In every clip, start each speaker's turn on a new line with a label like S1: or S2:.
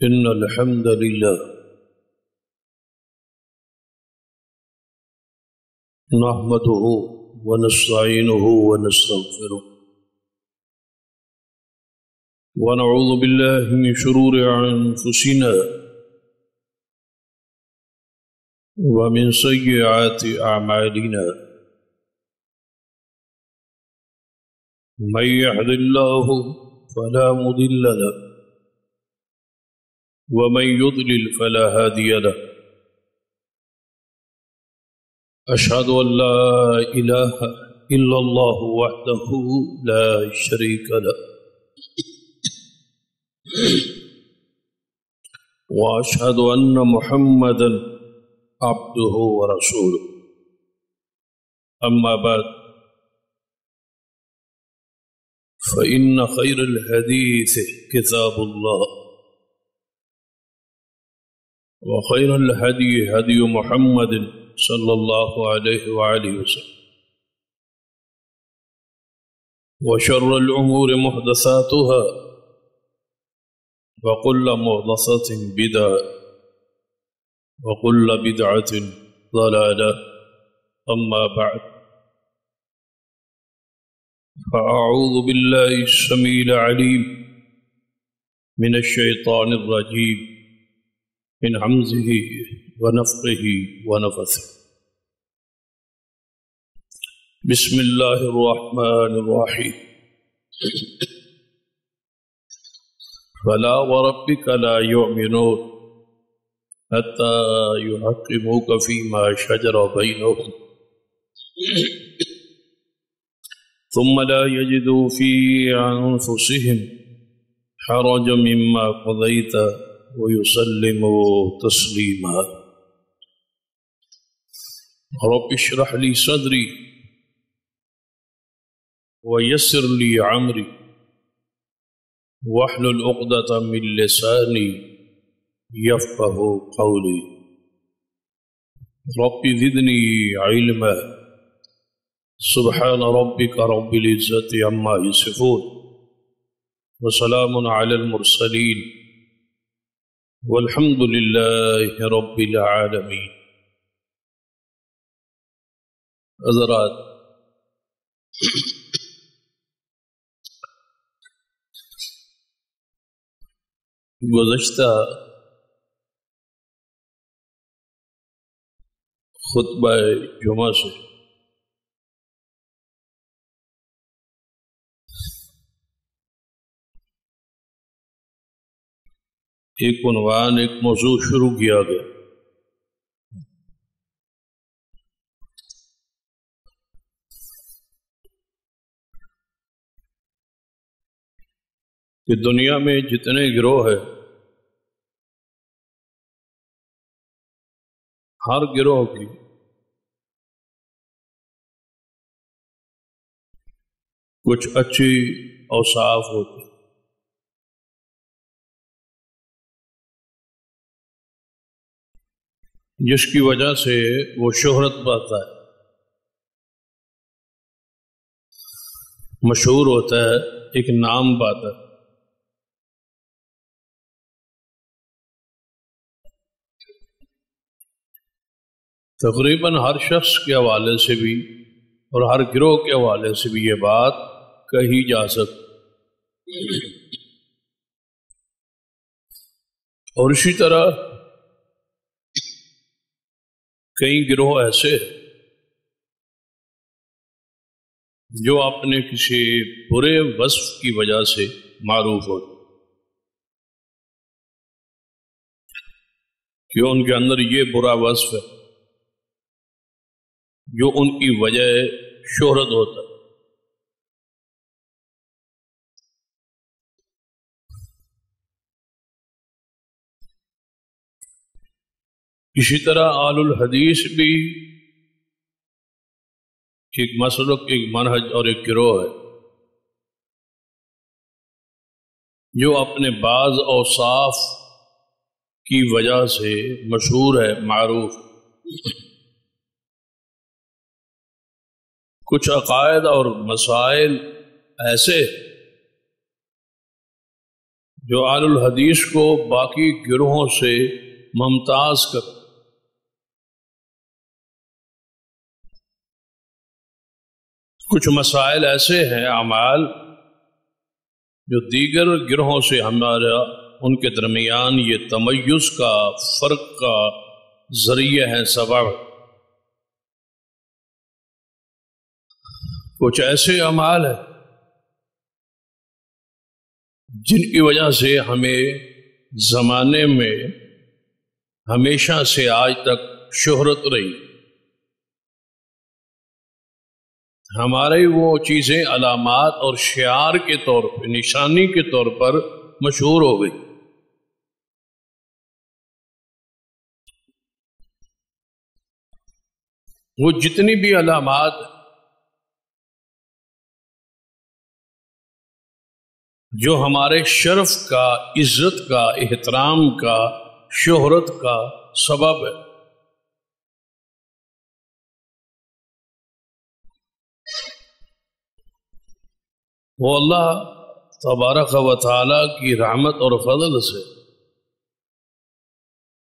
S1: إن الحمد لله نحمده ونستعينه ونستغفره ونعوذ بالله من شرور أنفسنا ومن سيئات أعمالنا من يهد الله فلا مضل له ومن يضلل فلا هادي له أشهد أن لا إله إلا الله وحده لا شريك له وأشهد أن محمدا عبده ورسوله أما بعد فإن خير الحديث كتاب الله وخير الهدي هدي محمد صلى الله عليه وآله وسلم وشر الأمور محدثاتها وكل محدثة بدعة وكل بدعة ضلالة أما بعد فأعوذ بالله السميع العليم من الشيطان الرجيم من همزه ونفخه ونفثه بسم الله الرحمن الرحيم فلا وربك لا يؤمنون حتى يحكموك فيما شجر بينهم ثم لا يجدوا في أنفسهم حرجا مما قضيت ويسلموا تسليما رب اشرح لي صدري ويسر لي عمري واحلل عقدة من لساني يفقه قولي رب زدني علما سبحان ربك رب العزة عما يصفون وسلام على المرسلين والحمد لله رب العالمين. حضرات، گزشتہ خطبہ جمعہ سے ایک عنوان، ایک موضوع شروع کیا گیا کہ دنیا میں جتنے گروہ ہیں ہر گروہ کی کچھ اچھی اوصاف ہوتی، جس کی وجہ سے وہ شہرت پاتا ہے، مشہور ہوتا ہے، ایک نام پاتا ہے۔ تقریباً ہر شخص کے حوالے سے بھی اور ہر گروہ کے حوالے سے بھی یہ بات کہی جا سکتی، اور اسی طرح کئی گروہ ایسے جو اپنے کسی برے وصف کی وجہ سے معروف ہوتے کہ ان کے اندر یہ برا وصف ہے جو ان کی وجہ شہرت ہوتا ہے۔ اسی طرح اہل الحدیث بھی ایک مسلک، ایک منہج اور ایک گروہ ہے جو اپنے بعض اوصاف کی وجہ سے مشہور ہے، معروف۔ کچھ عقائد اور مسائل ایسے جو اہل الحدیث کو باقی گروہوں سے ممتاز کر۔ کچھ مسائل ایسے ہیں، اعمال جو دیگر گروہوں سے ہمارا ان کے درمیان یہ تمیز کا، فرق کا ذریعہ ہے، سبب۔ کچھ ایسے اعمال ہیں جن کی وجہ سے ہمیں زمانے میں ہمیشہ سے آج تک شہرت رہی، ہماری وہ چیزیں علامات اور شعار کے طور پر، نشانی کے طور پر مشہور ہو گئی۔ وہ جتنی بھی علامات جو ہمارے شرف کا، عزت کا، احترام کا، شہرت کا سبب ہے، وہ اللہ تبارک و تعالی کی رحمت اور فضل سے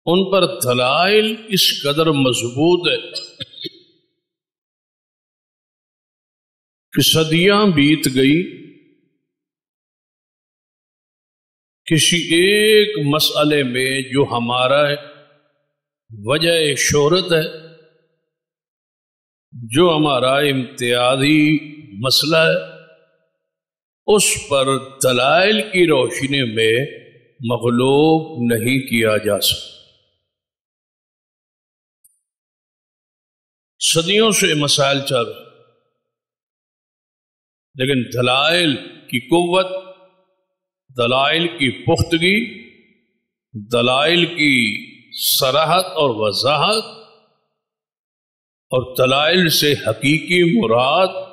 S1: ان پر دلائل اس قدر مضبوط ہے کہ صدیاں بیت گئی، کسی ایک مسئلے میں جو ہمارا وجہ شہرت ہے، جو ہمارا امتیازی مسئلہ ہے، اس پر دلائل کی روشنی میں مغلوب نہیں کیا جا سکتا۔ صدیوں سے مسائل چل رہے، لیکن دلائل کی قوت، دلائل کی پختگی، دلائل کی صراحت اور وضاحت، اور دلائل سے حقیقی مراد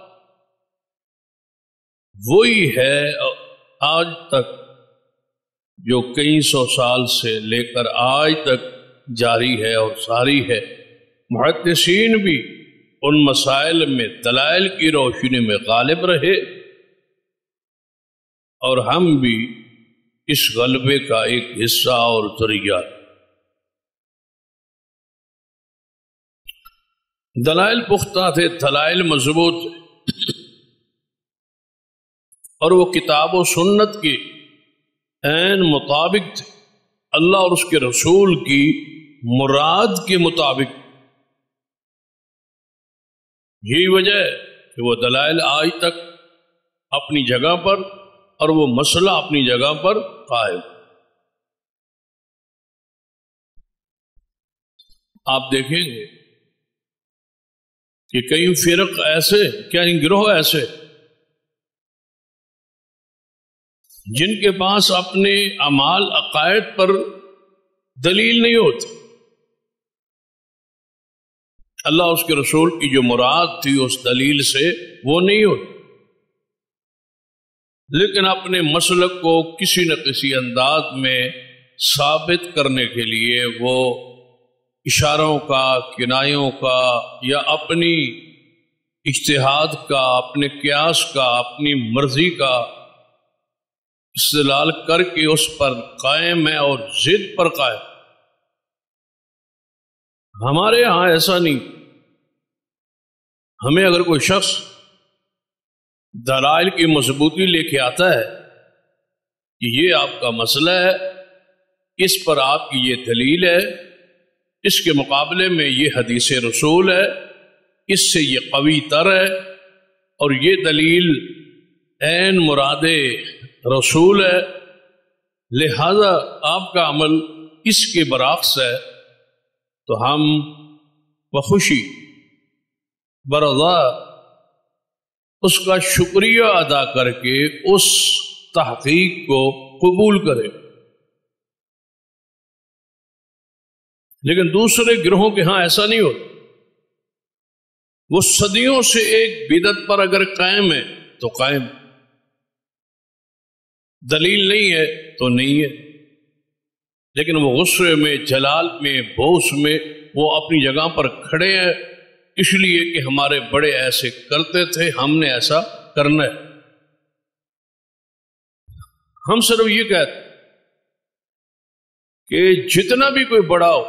S1: وہی ہے آج تک جو کئی سو سال سے لے کر آج تک جاری ہے اور ساری ہے۔ محدثین بھی ان مسائل میں دلائل کی روشنی میں غالب رہے، اور ہم بھی اس غلبے کا ایک حصہ اور ذریعہ۔ دلائل پختہ تھے، دلائل مضبوط تھے، اور وہ کتاب و سنت کے عین مطابق تھے، اللہ اور اس کے رسول کی مراد کے مطابق۔ یہی وجہ ہے کہ وہ دلائل آج تک اپنی جگہ پر اور وہ مسئلہ اپنی جگہ پر قائم۔ آپ دیکھیں گے کہ کئی فرق ایسے، کیا گروہ ایسے جن کے پاس اپنے اعمال، عقائد پر دلیل نہیں ہوتی، اللہ اس کے رسول کی جو مراد تھی اس دلیل سے وہ نہیں ہوتی، لیکن اپنے مسلک کو کسی نہ کسی انداز میں ثابت کرنے کے لیے وہ اشاروں کا، کنایوں کا، یا اپنی اجتہاد کا، اپنے قیاس کا، اپنی مرضی کا استدلال کر کے اس پر قائم ہے اور ضد پر قائم۔ ہمارے ہاں ایسا نہیں، ہمیں اگر کوئی شخص دلائل کی مضبوطی لے کے آتا ہے کہ یہ آپ کا مسئلہ ہے، اس پر آپ کی یہ دلیل ہے، اس کے مقابلے میں یہ حدیث رسول ہے، اس سے یہ قوی تر ہے، اور یہ دلیل عین مراد رسول ہے، لہذا آپ کا عمل اس کے برعکس ہے، تو ہم بخوشی برضا اس کا شکریہ ادا کر کے اس تحقیق کو قبول کریں۔ لیکن دوسرے گروہوں کے ہاں ایسا نہیں ہوتا، وہ صدیوں سے ایک بدعت پر اگر قائم ہے تو قائم، دلیل نہیں ہے تو نہیں ہے، لیکن وہ غصے میں، جلال میں، بوس میں وہ اپنی جگہ پر کھڑے ہیں، اس لیے کہ ہمارے بڑے ایسے کرتے تھے، ہم نے ایسا کرنا ہے۔ ہم صرف یہ کہتے کہ جتنا بھی کوئی بڑا ہو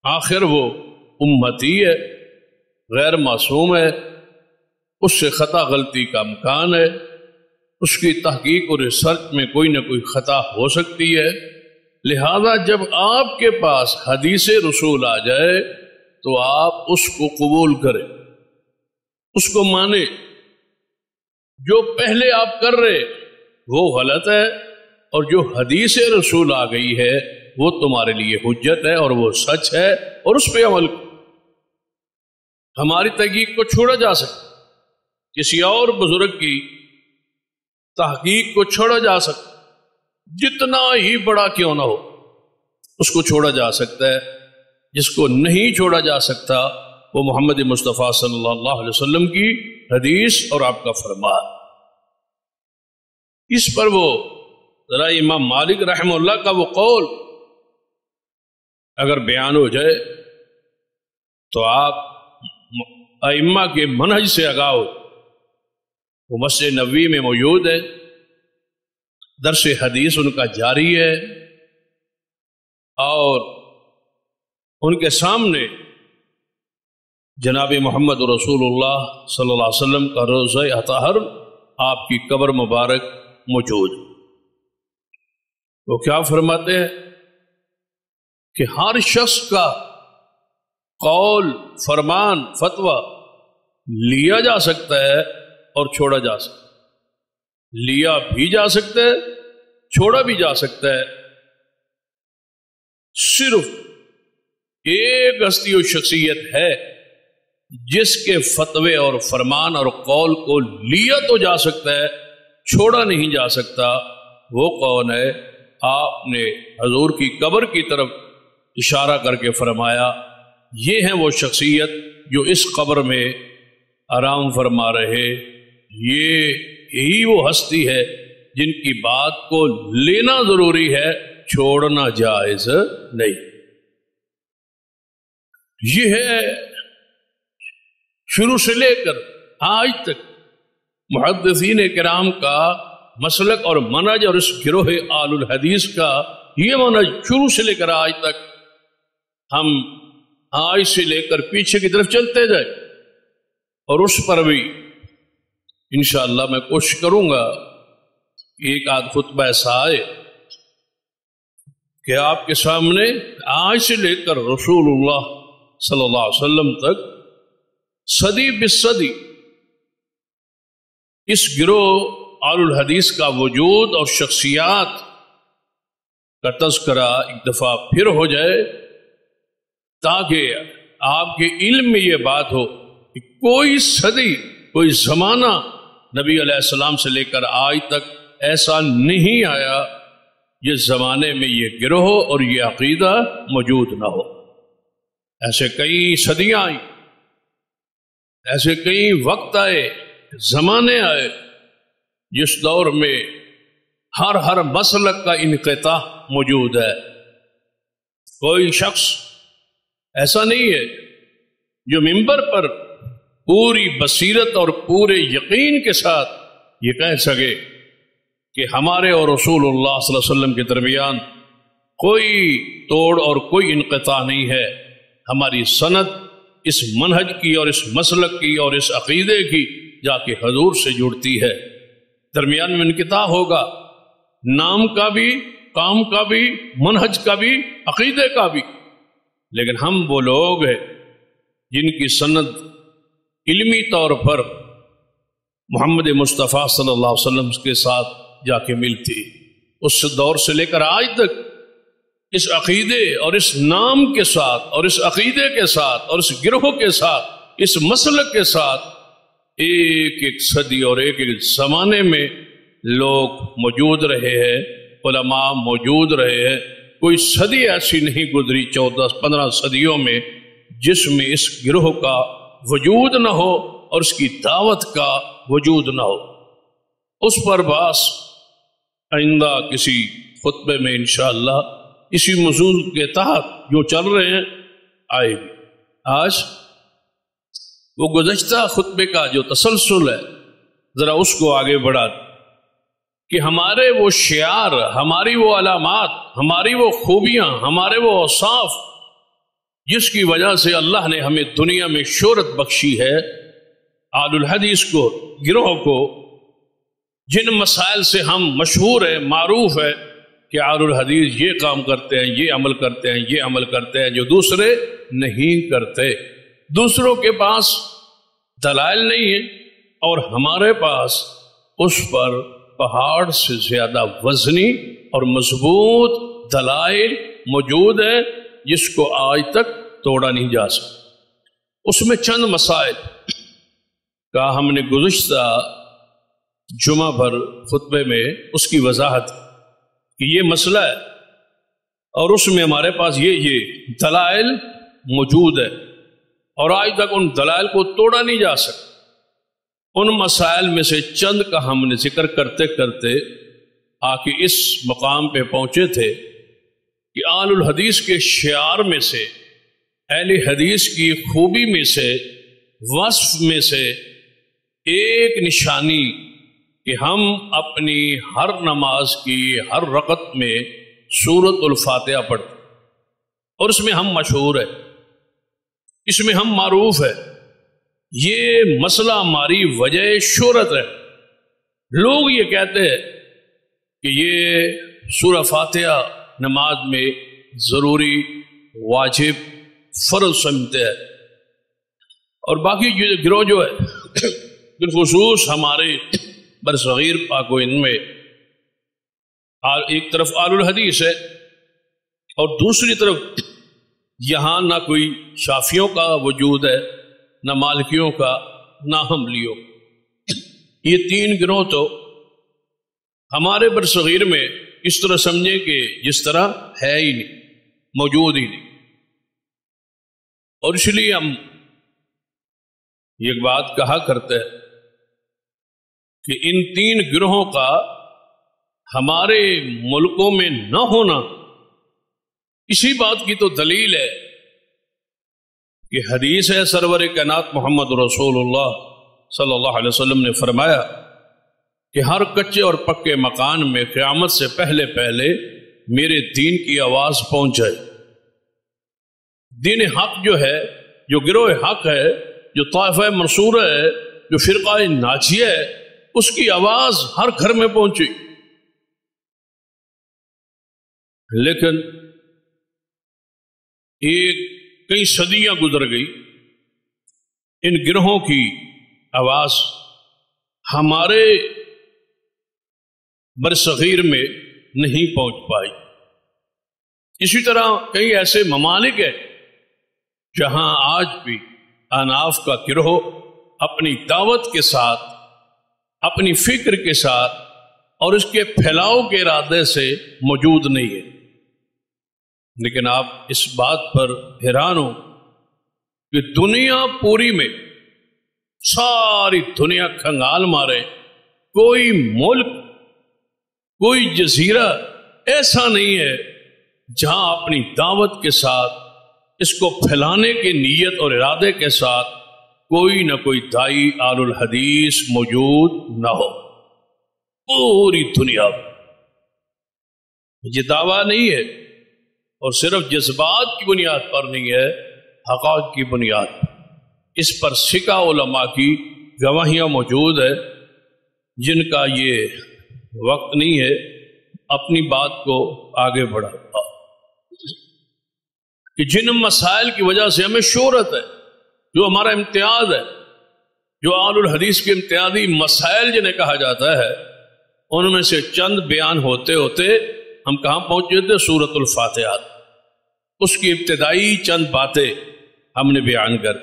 S1: آخر وہ امتی ہے، غیر معصوم ہے، اس سے خطا غلطی کا امکان ہے، اس کی تحقیق اور ریسرچ میں کوئی نہ کوئی خطا ہو سکتی ہے۔ لہذا جب آپ کے پاس حدیث رسول آ جائے تو آپ اس کو قبول کریں، اس کو مانیں۔ جو پہلے آپ کر رہے وہ غلط ہے، اور جو حدیث رسول آ گئی ہے وہ تمہارے لیے حجت ہے اور وہ سچ ہے، اور اس پہ عمل کرو۔ ہماری تحقیق کو چھوڑا جا سکتا، کسی اور بزرگ کی تحقیق کو چھوڑا جا سکتا، جتنا ہی بڑا کیوں نہ ہو اس کو چھوڑا جا سکتا ہے۔ جس کو نہیں چھوڑا جا سکتا وہ محمد مصطفیٰ صلی اللہ علیہ وسلم کی حدیث اور آپ کا فرمان۔ اس پر وہ ذرا امام مالک رحمہ اللہ کا وہ قول اگر بیان ہو جائے تو آپ ائمہ کے منہج سے آگاہ ہو۔ وہ مسجد نبوی میں موجود ہے، درس حدیث ان کا جاری ہے، اور ان کے سامنے جناب محمد رسول اللہ صلی اللہ علیہ وسلم کا روضہ اطہر، آپ کی قبر مبارک موجود۔ وہ کیا فرماتے ہیں کہ ہر شخص کا قول، فرمان، فتویٰ لیا جا سکتا ہے اور چھوڑا جا سکتا ہے، لیا بھی جا سکتا ہے، چھوڑا بھی جا سکتا ہے۔ صرف ایک ہستی و شخصیت ہے جس کے فتوے اور فرمان اور قول کو لیا تو جا سکتا ہے، چھوڑا نہیں جا سکتا۔ وہ کون ہے؟ آپ نے حضور کی قبر کی طرف اشارہ کر کے فرمایا، یہ ہے وہ شخصیت جو اس قبر میں آرام فرما رہے، یہی وہ ہستی ہے جن کی بات کو لینا ضروری ہے، چھوڑنا جائز نہیں۔ یہ ہے شروع سے لے کر آج تک محدثین کرام کا مسلک اور منہج، اور اس گروہ آل الحدیث کا یہ منہج شروع سے لے کر آج تک۔ ہم آج سے لے کر پیچھے کی طرف چلتے جائیں، اور اس پر بھی انشاءاللہ میں کوشش کروں گا ایک آدھ خطبہ ایسا آئے کہ آپ کے سامنے آج سے لے کر رسول اللہ صلی اللہ علیہ وسلم تک صدی بصدی اس گروہ آل الحدیث کا وجود اور شخصیات کا تذکرہ ایک دفعہ پھر ہو جائے، تاکہ آپ کے علم میں یہ بات ہو کہ کوئی صدی، کوئی زمانہ نبی علیہ السلام سے لے کر آج تک ایسا نہیں آیا جس زمانے میں یہ گروہ اور یہ عقیدہ موجود نہ ہو۔ ایسے کئی صدیاں آئیں، ایسے کئی وقت آئے، زمانے آئے، جس دور میں ہر مسلک کا انقطاع موجود ہے۔ کوئی شخص ایسا نہیں ہے جو منبر پر پوری بصیرت اور پورے یقین کے ساتھ یہ کہہ سکے کہ ہمارے اور رسول اللہ صلی اللہ علیہ وسلم کے درمیان کوئی توڑ اور کوئی انقطاع نہیں ہے۔ ہماری سند اس منہج کی اور اس مسلک کی اور اس عقیدے کی جا کے حضور سے جڑتی ہے۔ درمیان میں انقطاع ہوگا، نام کا بھی، کام کا بھی، منہج کا بھی، عقیدے کا بھی، لیکن ہم وہ لوگ ہیں جن کی سند علمی طور پر محمد مصطفیٰ صلی اللہ علیہ وسلم کے ساتھ جا کے ملتی۔ اس دور سے لے کر آج تک اس عقیدے اور اس نام کے ساتھ اور اس عقیدے کے ساتھ اور اس گروہ کے ساتھ، اس مسلک کے ساتھ ایک ایک صدی اور ایک ایک زمانے میں لوگ موجود رہے ہیں، علماء موجود رہے ہیں۔ کوئی صدی ایسی نہیں گزری 14-15 صدیوں میں جس میں اس گروہ کا وجود نہ ہو اور اس کی دعوت کا وجود نہ ہو۔ اس پر باس آئندہ کسی خطبے میں انشاءاللہ اسی موضوع کے تحت جو چل رہے ہیں آئے گی۔ آج وہ گزشتہ خطبے کا جو تسلسل ہے ذرا اس کو آگے بڑھا دیں۔ کہ ہمارے وہ شعار، ہماری وہ علامات، ہماری وہ خوبیاں، ہمارے وہ اوصاف جس کی وجہ سے اللہ نے ہمیں دنیا میں شہرت بخشی ہے، آل الحدیث کو، گروہ کو، جن مسائل سے ہم مشہور ہیں، معروف ہے کہ آل الحدیث یہ کام کرتے ہیں، یہ عمل کرتے ہیں، یہ عمل کرتے ہیں جو دوسرے نہیں کرتے۔ دوسروں کے پاس دلائل نہیں ہیں اور ہمارے پاس اس پر پہاڑ سے زیادہ وزنی اور مضبوط دلائل موجود ہیں جس کو آج تک توڑا نہیں جا سکتا۔ اس میں چند مسائل کا ہم نے گزشتہ جمعہ بھر خطبے میں اس کی وضاحت کہ یہ مسئلہ ہے اور اس میں ہمارے پاس یہ دلائل موجود ہے اور آج تک ان دلائل کو توڑا نہیں جا سکتا۔ ان مسائل میں سے چند کا ہم نے ذکر کرتے کرتے آ کے اس مقام پہ پہنچے تھے کہ آل الحدیث کے شعار میں سے، اہل حدیث کی خوبی میں سے، وصف میں سے ایک نشانی کہ ہم اپنی ہر نماز کی ہر رکعت میں سورۃ الفاتحہ پڑھتے اور اس میں ہم مشہور ہے، اس میں ہم معروف ہے۔ یہ مسئلہ ہماری وجہ شہرت ہے۔ لوگ یہ کہتے ہیں کہ یہ سورہ فاتحہ نماز میں ضروری، واجب، فرض سمجھتے ہیں، اور باقی گروہ جو ہے بالخصوص ہمارے برصغیر پاک و ہند میں ایک طرف آل الحدیث ہے اور دوسری طرف یہاں نہ کوئی شافیوں کا وجود ہے، نہ مالکیوں کا، نہ حنبلیوں۔ یہ تین گروہ تو ہمارے برصغیر میں اس طرح سمجھے کہ جس طرح ہے ہی نہیں، موجود ہی نہیں، اور اس لیے ہم ایک بات کہا کرتے ہیں کہ ان تین گروہوں کا ہمارے ملکوں میں نہ ہونا اسی بات کی تو دلیل ہے کہ حدیث ہے، سرور کائنات محمد رسول اللہ صلی اللہ علیہ وسلم نے فرمایا کہ ہر کچے اور پکے مکان میں قیامت سے پہلے پہلے میرے دین کی آواز پہنچ جائے۔ دین حق جو ہے، جو گروہ حق ہے، جو طائفہ منصورہ ہے، جو فرقہ ناجیہ ہے، اس کی آواز ہر گھر میں پہنچی۔ لیکن کئی صدیاں گزر گئی، ان گروہوں کی آواز ہمارے برصغیر میں نہیں پہنچ پائی۔ اسی طرح کئی ایسے ممالک ہیں جہاں آج بھی احناف کا گروہ اپنی دعوت کے ساتھ، اپنی فکر کے ساتھ اور اس کے پھیلاؤ کے ارادے سے موجود نہیں ہے۔ لیکن آپ اس بات پر حیران ہو کہ دنیا پوری میں، ساری دنیا کھنگال مارے، کوئی ملک، کوئی جزیرہ ایسا نہیں ہے جہاں اپنی دعوت کے ساتھ، اس کو پھیلانے کی نیت اور ارادے کے ساتھ کوئی نہ کوئی دائی آل الحدیث موجود نہ ہو۔ پوری دنیا یہ دعویٰ نہیں ہے، اور صرف جذبات کی بنیاد پر نہیں ہے، حقائق کی بنیاد پر۔ اس پر سکہ علماء کی گواہیاں موجود ہے، جن کا یہ وقت نہیں ہے اپنی بات کو آگے بڑھاتا کہ جن مسائل کی وجہ سے ہمیں شہرت ہے، جو ہمارا امتیاز ہے، جو آل الحدیث کے امتیازی مسائل جنہیں کہا جاتا ہے، ان میں سے چند بیان ہوتے ہوتے ہم کہاں پہنچے تھے؟ سورۃ الفاتحہ۔ اس کی ابتدائی چند باتیں ہم نے بیان کر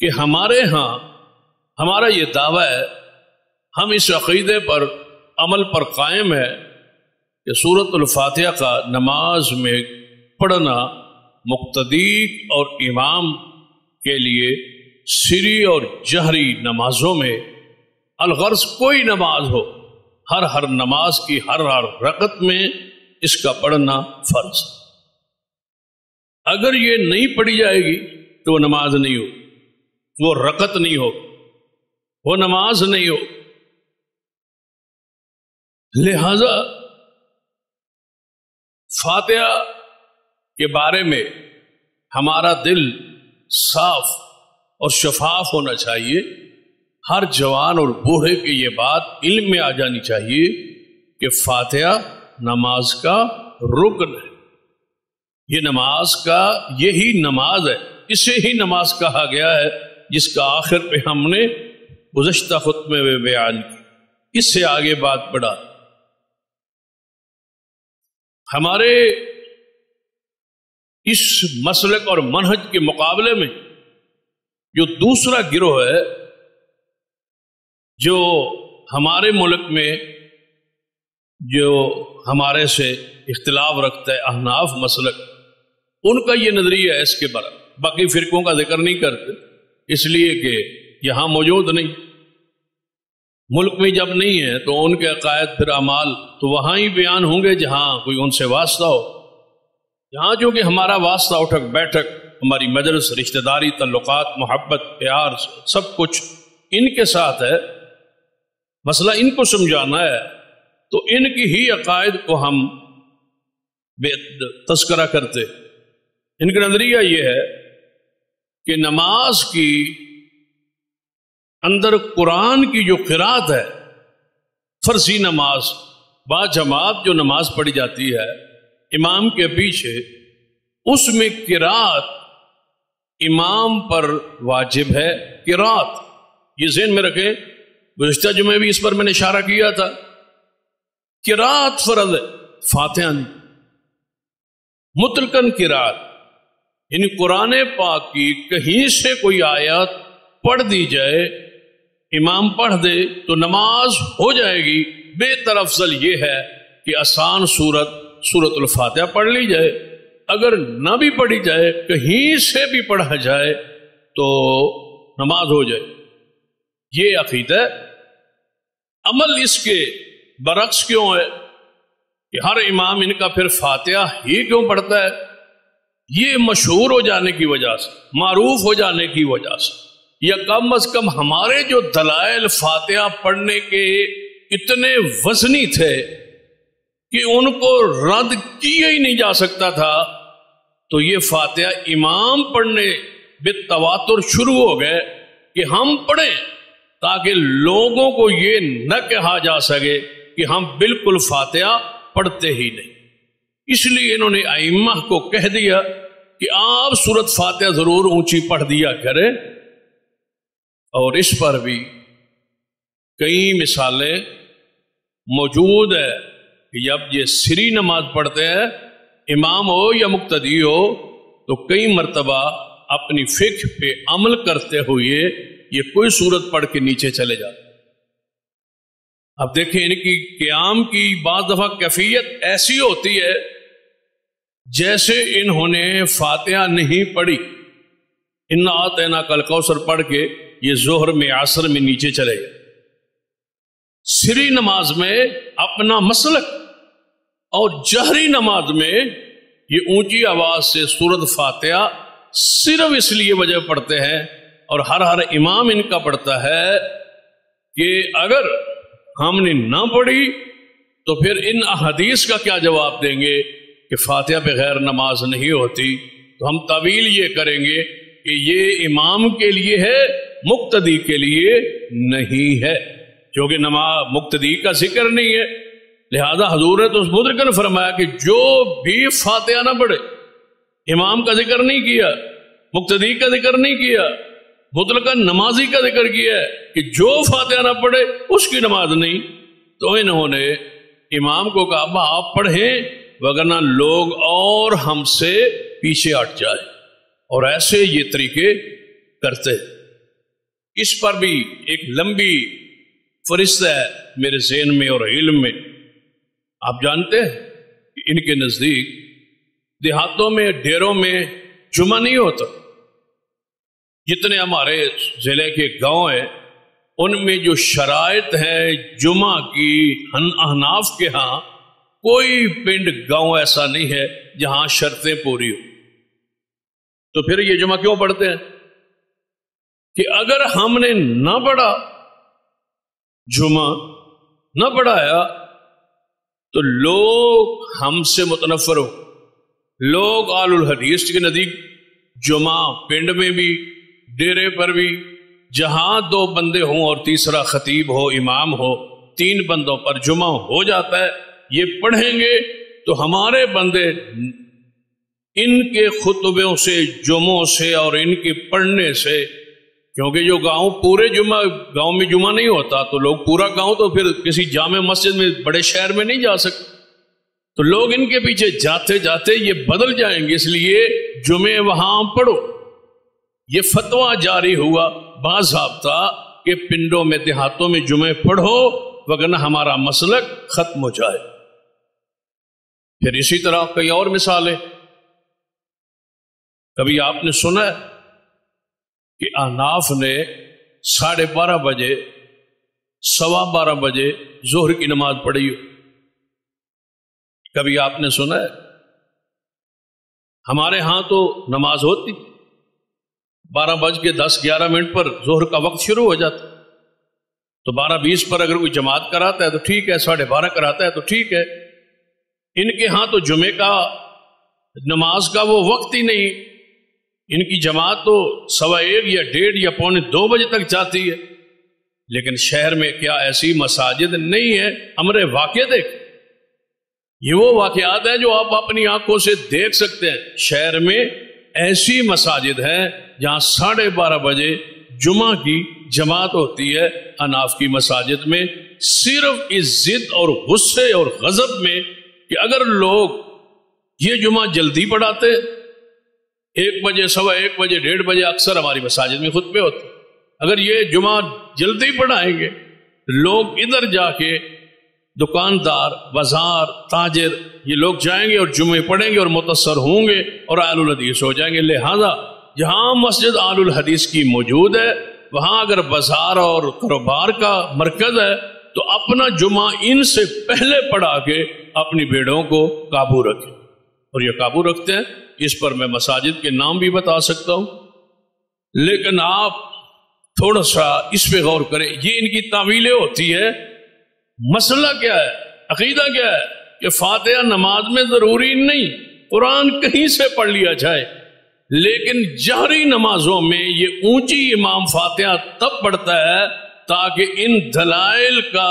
S1: کہ ہمارے ہاں ہمارا یہ دعویٰ ہے، ہم اس عقیدے پر، عمل پر قائم ہے کہ سورۃ الفاتحہ کا نماز میں پڑھنا مقتدی اور امام کے لیے سری اور جہری نمازوں میں، الغرض کوئی نماز ہو، ہر نماز کی ہر رکعت میں اس کا پڑھنا فرض۔ اگر یہ نہیں پڑھی جائے گی تو وہ نماز نہیں ہو، وہ رکعت نہیں ہو، وہ نماز نہیں ہو۔ لہذا فاتحہ کے بارے میں ہمارا دل صاف اور شفاف ہونا چاہیے. ہر جوان اور بوڑھے کی یہ بات علم میں آ جانی چاہیے کہ فاتحہ نماز کا رکن ہے. یہ نماز کا یہی نماز ہے، اسے ہی نماز کہا گیا ہے جس کا آخر پہ ہم نے گزشتہ خطبے میں بیان کی. اس سے آگے بات بڑھا. ہمارے اس مسلک اور منہج کے مقابلے میں جو دوسرا گروہ ہے جو ہمارے ملک میں جو ہمارے سے اختلاف رکھتا ہے، احناف مسلک، ان کا یہ نظریہ ہے اس کے برابر. باقی فرقوں کا ذکر نہیں کرتے اس لیے کہ یہاں موجود نہیں. ملک میں جب نہیں ہے تو ان کے عقائد پھر اعمال تو وہاں ہی بیان ہوں گے جہاں کوئی ان سے واسطہ ہو. یہاں جو کہ ہمارا واسطہ اٹھک بیٹھک، ہماری مجلس، رشتہ داری، تعلقات، محبت، پیار، سب کچھ ان کے ساتھ ہے. مسئلہ ان کو سمجھانا ہے تو ان کی ہی عقائد کو ہم تذکرہ کرتے. ان کا نظریہ یہ ہے کہ نماز کی اندر قرآن کی جو قرات ہے، فرضی نماز با جماعت جو نماز پڑھی جاتی ہے امام کے پیچھے، اس میں قرات امام پر واجب ہے. قرات یہ ذہن میں رکھیں، گزشتہ جمعے بھی اس پر میں نے اشارہ کیا تھا. قرات فرض ہے، فاتحہ نہیں. مطلقاً قرات یعنی قرآن پاک کی کہیں سے کوئی آیت پڑھ دی جائے، امام پڑھ دے تو نماز ہو جائے گی. بہتر افضل یہ ہے کہ آسان سورت الفاتحہ پڑھ لی جائے. اگر نہ بھی پڑھی جائے، کہیں سے بھی پڑھا جائے تو نماز ہو جائے. یہ عقیدہ ہے. عمل اس کے برعکس کیوں ہے کہ ہر امام ان کا پھر فاتحہ ہی کیوں پڑھتا ہے؟ یہ مشہور ہو جانے کی وجہ سے، معروف ہو جانے کی وجہ سے، یا کم از کم ہمارے جو دلائل فاتحہ پڑھنے کے اتنے وزنی تھے کہ ان کو رد کیا ہی نہیں جا سکتا تھا، تو یہ فاتحہ امام پڑھنے بالتواتر شروع ہو گئے کہ ہم پڑھیں تاکہ لوگوں کو یہ نہ کہا جا سکے کہ ہم بالکل فاتحہ پڑھتے ہی نہیں. اس لیے انہوں نے ائمہ کو کہہ دیا کہ آپ سورت فاتحہ ضرور اونچی پڑھ دیا کریں. اور اس پر بھی کئی مثالیں موجود ہے کہ جب یہ سری نماز پڑھتے ہیں، امام ہو یا مقتدی ہو، تو کئی مرتبہ اپنی فقہ پہ عمل کرتے ہوئے یہ کوئی سورت پڑھ کے نیچے چلے جاتے. اب دیکھیں ان کی قیام کی بعض دفعہ کیفیت ایسی ہوتی ہے جیسے انہوں نے فاتحہ نہیں پڑھی. انا اعطیناک الکوثر پڑھ کے یہ ظہر میں عصر میں نیچے چلے گئے. سری نماز میں اپنا مسلک اور جہری نماز میں یہ اونچی آواز سے سورت فاتحہ صرف اس لیے وجہ پڑھتے ہیں، اور ہر امام ان کا پڑھتا ہے کہ اگر ہم نے نہ پڑھی تو پھر ان احادیث کا کیا جواب دیں گے کہ فاتحہ بغیر نماز نہیں ہوتی. تو ہم تعویل یہ کریں گے کہ یہ امام کے لیے ہے، مقتدی کے لیے نہیں ہے، جو کہ نماز مقتدی کا ذکر نہیں ہے. لہذا حضور نے تو مدرکن فرمایا کہ جو بھی فاتحہ نہ پڑھے، امام کا ذکر نہیں کیا، مقتدی کا ذکر نہیں کیا، مطلقاً نمازی کا ذکر کیا ہے کہ جو فاتحہ نہ پڑھے اس کی نماز نہیں. تو انہوں نے امام کو کہا آپ پڑھیں وگرنہ لوگ اور ہم سے پیچھے ہٹ جائے، اور ایسے یہ طریقے کرتے. اس پر بھی ایک لمبی فہرست ہے میرے ذہن میں اور علم میں. آپ جانتے ہیں کہ ان کے نزدیک دیہاتوں میں، ڈیروں میں جمعہ نہیں ہوتا. جتنے ہمارے ضلع کے گاؤں ہیں ان میں جو شرائط ہے جمعہ کی، احناف کے ہاں کوئی پنڈ گاؤں ایسا نہیں ہے جہاں شرطیں پوری ہو. تو پھر یہ جمعہ کیوں پڑھتے ہیں کہ اگر ہم نے نہ پڑھا، جمعہ نہ پڑھایا، تو لوگ ہم سے متنفر ہو، لوگ آل الحدیث کے نزدیک جمعہ پنڈ میں بھی ڈیرے پر بھی جہاں 2 بندے ہوں اور تیسرا خطیب ہو امام ہو 3 بندوں پر جمعہ ہو جاتا ہے، یہ پڑھیں گے تو ہمارے بندے ان کے خطبوں سے جمعوں سے اور ان کے پڑھنے سے، کیونکہ جو گاؤں پورے گاؤں میں جمعہ نہیں ہوتا تو لوگ پورا گاؤں تو پھر کسی جامع مسجد میں بڑے شہر میں نہیں جا سکتے، تو لوگ ان کے پیچھے جاتے جاتے یہ بدل جائیں گے، اس لیے جمعے وہاں پڑھو۔ یہ فتویٰ جاری ہوا باضابطہ کہ پنڈوں میں دیہاتوں میں جمعے پڑھو وگرنہ ہمارا مسلک ختم ہو جائے۔ پھر اسی طرح کئی اور مثالیں، کبھی آپ نے سنا ہے کہ احناف نے 12:30 بجے 12:15 بجے ظہر کی نماز پڑھی ہو؟ کبھی آپ نے سنا ہے؟ ہمارے ہاں تو نماز ہوتی 12:10-11 پر ظہر کا وقت شروع ہو جاتا، تو 12:20 پر اگر کوئی جماعت کراتا ہے تو ٹھیک ہے، 12:30 کراتا ہے تو ٹھیک ہے۔ ان کے ہاں تو جمعے کا نماز کا وہ وقت ہی نہیں، ان کی جماعت تو 1:15 یا 1:30 یا 1:45 بجے تک جاتی ہے۔ لیکن شہر میں کیا ایسی مساجد نہیں ہے؟ امر واقع دیکھ، یہ وہ واقعات ہیں جو آپ اپنی آنکھوں سے دیکھ سکتے ہیں۔ شہر میں ایسی مساجد ہیں جہاں 12:30 بجے جمعہ کی جماعت ہوتی ہے۔ احناف کی مساجد میں صرف اس ضد اور غصے اور غضب میں کہ اگر لوگ یہ جمعہ جلدی پڑھاتے 1 بجے 1:15 بجے 1:30 بجے اکثر ہماری مساجد میں خطبے ہوتے، اگر یہ جمعہ جلدی پڑھائیں گے لوگ ادھر جا کے دکاندار بازار تاجر یہ لوگ جائیں گے اور جمعے پڑھیں گے اور متاثر ہوں گے اور آل الحدیث ہو جائیں گے۔ لہذا جہاں مسجد آل الحدیث کی موجود ہے وہاں اگر بازار اور کاروبار کا مرکز ہے تو اپنا جمعہ ان سے پہلے پڑھا کے اپنی بھیڑوں کو قابو رکھیں، اور یہ قابو رکھتے ہیں۔ اس پر میں مساجد کے نام بھی بتا سکتا ہوں، لیکن آپ تھوڑا سا اس پہ غور کریں، یہ ان کی تعویلیں ہوتی ہے۔ مسئلہ کیا ہے، عقیدہ کیا ہے کہ فاتحہ نماز میں ضروری نہیں، قرآن کہیں سے پڑھ لیا جائے، لیکن جہری نمازوں میں یہ اونچی امام فاتحہ تب پڑھتا ہے تاکہ ان دلائل کا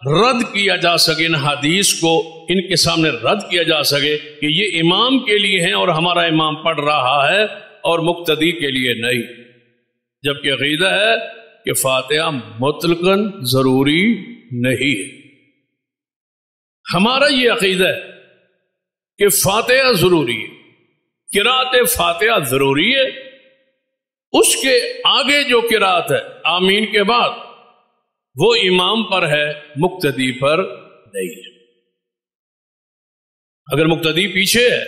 S1: رد کیا جا سکے، ان حدیث کو ان کے سامنے رد کیا جا سکے کہ یہ امام کے لیے ہیں اور ہمارا امام پڑھ رہا ہے اور مقتدی کے لیے نہیں۔ جبکہ عقیدہ ہے کہ فاتحہ مطلقاً ضروری نہیں ہے۔ ہمارا یہ عقیدہ ہے کہ فاتحہ ضروری ہے، قرات فاتحہ ضروری ہے، اس کے آگے جو قرات ہے آمین کے بعد وہ امام پر ہے، مقتدی پر نہیں ہے۔ اگر مقتدی پیچھے ہے،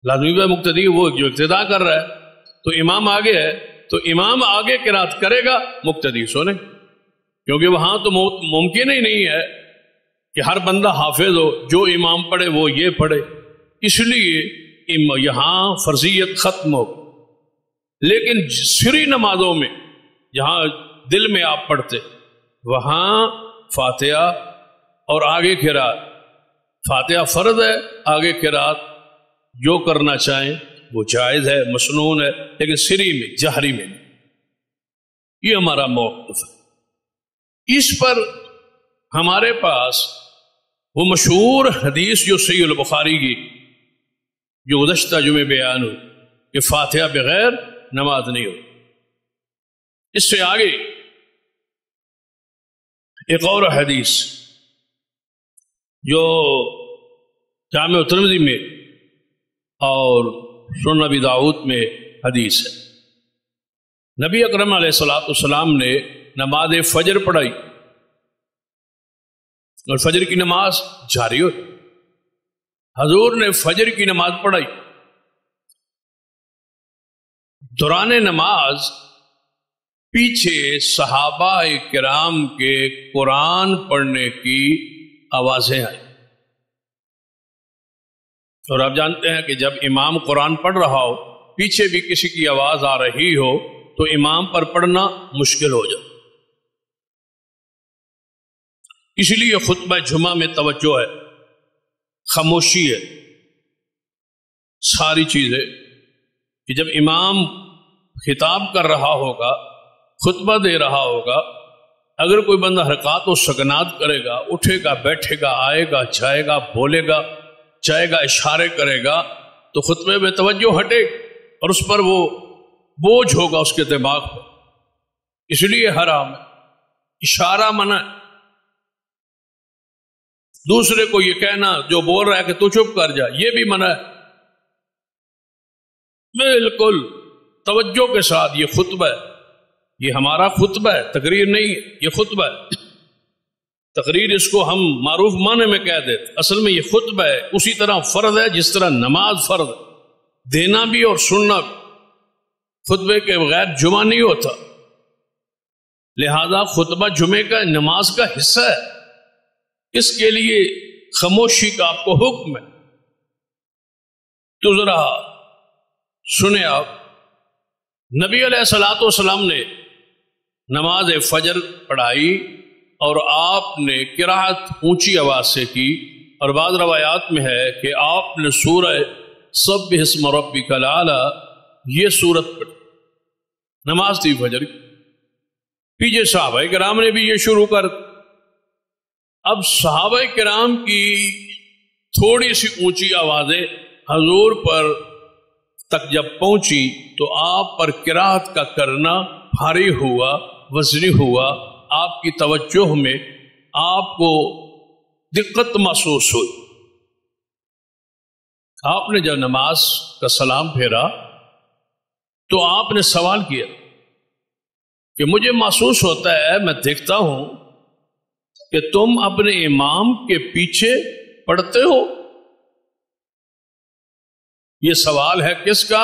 S1: لازمی ہے مقتدی وہ جو ابتدا کر رہا ہے، تو امام آگے ہے تو امام آگے قرات کرے گا، مقتدی سنے، کیونکہ وہاں تو ممکن ہی نہیں ہے کہ ہر بندہ حافظ ہو، جو امام پڑھے وہ یہ پڑھے، اس لیے یہاں فرضیت ختم ہو۔ لیکن سری نمازوں میں جہاں دل میں آپ پڑھتے وہاں فاتحہ اور آگے قرات، فاتحہ فرض ہے، آگے قرات جو کرنا چاہیں وہ جائز ہے، مسنون ہے، لیکن سری میں جہری میں نہیں۔ یہ ہمارا موقف ہے۔ اس پر ہمارے پاس وہ مشہور حدیث جو صحیح البخاری کی جو گزشتہ جمعے بیان ہوئی کہ فاتحہ بغیر نماز نہیں ہو۔ اس سے آگے ایک اور حدیث جو جامع ترمذی میں اور سنن ابی داؤد میں حدیث ہے۔ نبی اکرم علیہ الصلوۃ والسلام نے نماز فجر پڑھائی اور فجر کی نماز جاری ہوئی، حضور نے فجر کی نماز پڑھائی۔ دوران نماز پیچھے صحابہ کرام کے قرآن پڑھنے کی آوازیں آئیں، اور آپ جانتے ہیں کہ جب امام قرآن پڑھ رہا ہو پیچھے بھی کسی کی آواز آ رہی ہو تو امام پر پڑھنا مشکل ہو جائے۔ اس لیے خطبہ جمعہ میں توجہ ہے، خاموشی ہے، ساری چیزیں کہ جب امام خطاب کر رہا ہوگا، خطبہ دے رہا ہوگا، اگر کوئی بندہ حرکات و سکنات کرے گا، اٹھے گا، بیٹھے گا، آئے گا، جائے گا، بولے گا، جائے گا، اشارے کرے گا، تو خطبے میں توجہ ہٹے اور اس پر وہ بوجھ ہوگا اس کے دماغ پر، اس لیے حرام ہے، اشارہ منع ہے۔ دوسرے کو یہ کہنا جو بول رہا ہے کہ تو چپ کر جا، یہ بھی منع ہے۔ بالکل توجہ کے ساتھ یہ خطبہ ہے، یہ ہمارا خطبہ ہے، تقریر نہیں ہے، یہ خطبہ ہے۔ تقریر اس کو ہم معروف معنی میں کہہ دیتے، اصل میں یہ خطبہ ہے۔ اسی طرح فرض ہے جس طرح نماز فرض ہے، دینا بھی اور سننا بھی، خطبے کے بغیر جمعہ نہیں ہوتا، لہذا خطبہ جمعے کا نماز کا حصہ ہے، اس کے لیے خاموشی کا آپ کو حکم ہے۔ تو ذرا سنیں آپ، نبی علیہ الصلوۃ والسلام نے نماز فجر پڑھائی اور آپ نے قرات اونچی آواز سے کی، اور بعض روایات میں ہے کہ آپ نے سورہ سبح اسم ربک الاعلی یہ سورت پڑھی، نماز تھی فجر کی۔ پیچھے صحابہ کرام نے بھی یہ شروع کر، اب صحابہ کرام کی تھوڑی سی اونچی آوازیں حضور پر تک جب پہنچی تو آپ پر قرات کا کرنا بھاری ہوا، وزنی ہوا، آپ کی توجہ میں آپ کو دقت محسوس ہوئی۔ آپ نے جب نماز کا سلام پھیرا تو آپ نے سوال کیا کہ مجھے محسوس ہوتا ہے، میں دیکھتا ہوں کہ تم اپنے امام کے پیچھے پڑھتے ہو۔ یہ سوال ہے کس کا؟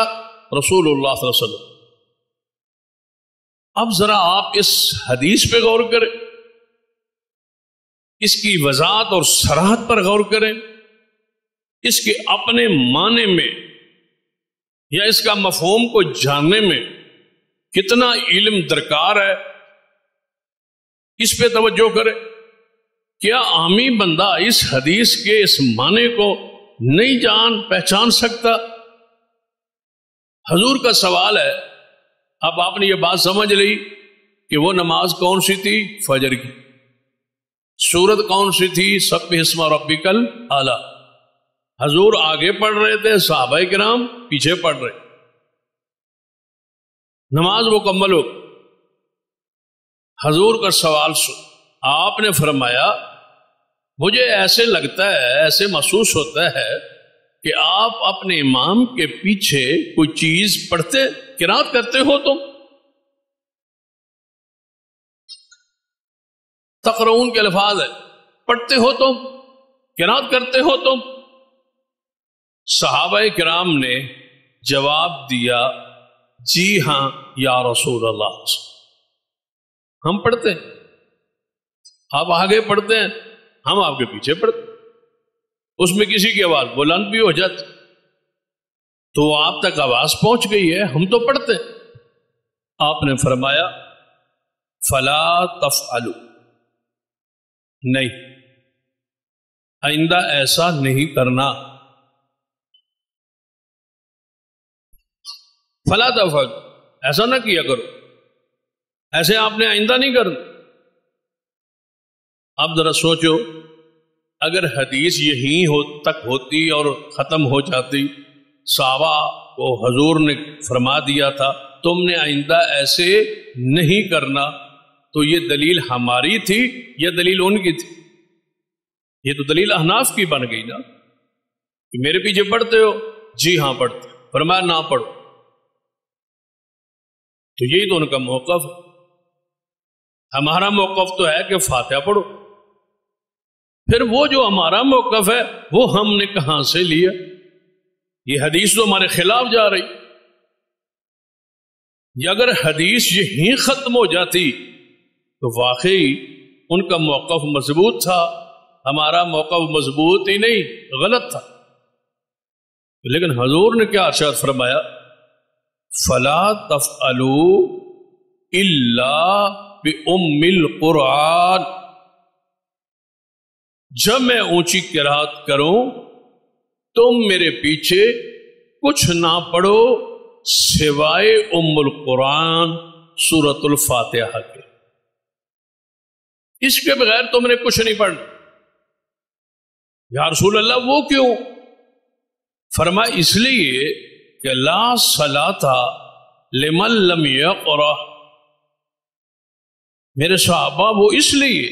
S1: رسول اللہ صلی اللہ علیہ وسلم۔ اب ذرا آپ اس حدیث پہ غور کریں، اس کی وضاحت اور صراحت پر غور کریں، اس کے اپنے معنی میں یا اس کا مفہوم کو جاننے میں کتنا علم درکار ہے، اس پہ توجہ کریں۔ کیا عامی بندہ اس حدیث کے اس معنی کو نہیں جان پہچان سکتا؟ حضور کا سوال ہے۔ اب آپ نے یہ بات سمجھ لی کہ وہ نماز کون سی تھی؟ فجر کی۔ سورت کون سی تھی؟ سبح اسم ربک الاعلی۔ حضور آگے پڑھ رہے تھے، صحابہ کرام پیچھے پڑھ رہے، نماز مکمل ہو۔ حضور کا سوال سن، آپ نے فرمایا مجھے ایسے لگتا ہے، ایسے محسوس ہوتا ہے کہ آپ اپنے امام کے پیچھے کوئی چیز پڑھتے، قرات کرتے ہو تم۔ تقرؤون کے الفاظ ہے، پڑھتے ہو تم، قرات کرتے ہو تم۔ صحابہ کرام نے جواب دیا جی ہاں یا رسول اللہ، ہم پڑھتے ہیں، آپ آگے پڑھتے ہیں، ہم آپ کے پیچھے پڑھتے ہیں۔ اس میں کسی کی آواز بلند بھی ہو جاتی تو آپ تک آواز پہنچ گئی ہے، ہم تو پڑھتے ہیں۔ آپ نے فرمایا فلا تفعلوا، نہیں، آئندہ ایسا نہیں کرنا۔ فلا تفعلوا، ایسا نہ کیا کرو، ایسے آپ نے آئندہ نہیں کرنا۔ اب ذرا سوچو، اگر حدیث یہیں تک ہوتی اور ختم ہو جاتی، صحابہ کو حضور نے فرما دیا تھا تم نے آئندہ ایسے نہیں کرنا، تو یہ دلیل ہماری تھی یا دلیل ان کی تھی؟ یہ تو دلیل احناف کی بن گئی نا، کہ میرے پیچھے پڑھتے ہو، جی ہاں پڑھتے، فرمایا نہ پڑھو، تو یہی تو ان کا موقف ہے۔ ہمارا موقف تو ہے کہ فاتحہ پڑھو، پھر وہ جو ہمارا موقف ہے وہ ہم نے کہاں سے لیا؟ یہ حدیث تو ہمارے خلاف جا رہی۔ یا اگر حدیث یہیں ختم ہو جاتی تو واقعی ان کا موقف مضبوط تھا، ہمارا موقف مضبوط ہی نہیں، غلط تھا۔ لیکن حضور نے کیا ارشاد فرمایا؟ فلا تفعلوا الا بأم القرآن، جب میں اونچی قرات کروں تم میرے پیچھے کچھ نہ پڑھو سوائے ام القرآن سورۃ الفاتحہ کے، اس کے بغیر تم نے کچھ نہیں پڑھنا۔ یا رسول اللہ وہ کیوں؟ فرمایا اس لیے کہ لا صلاۃ لمن لم یقرأ، میرے صحابہ وہ اس لیے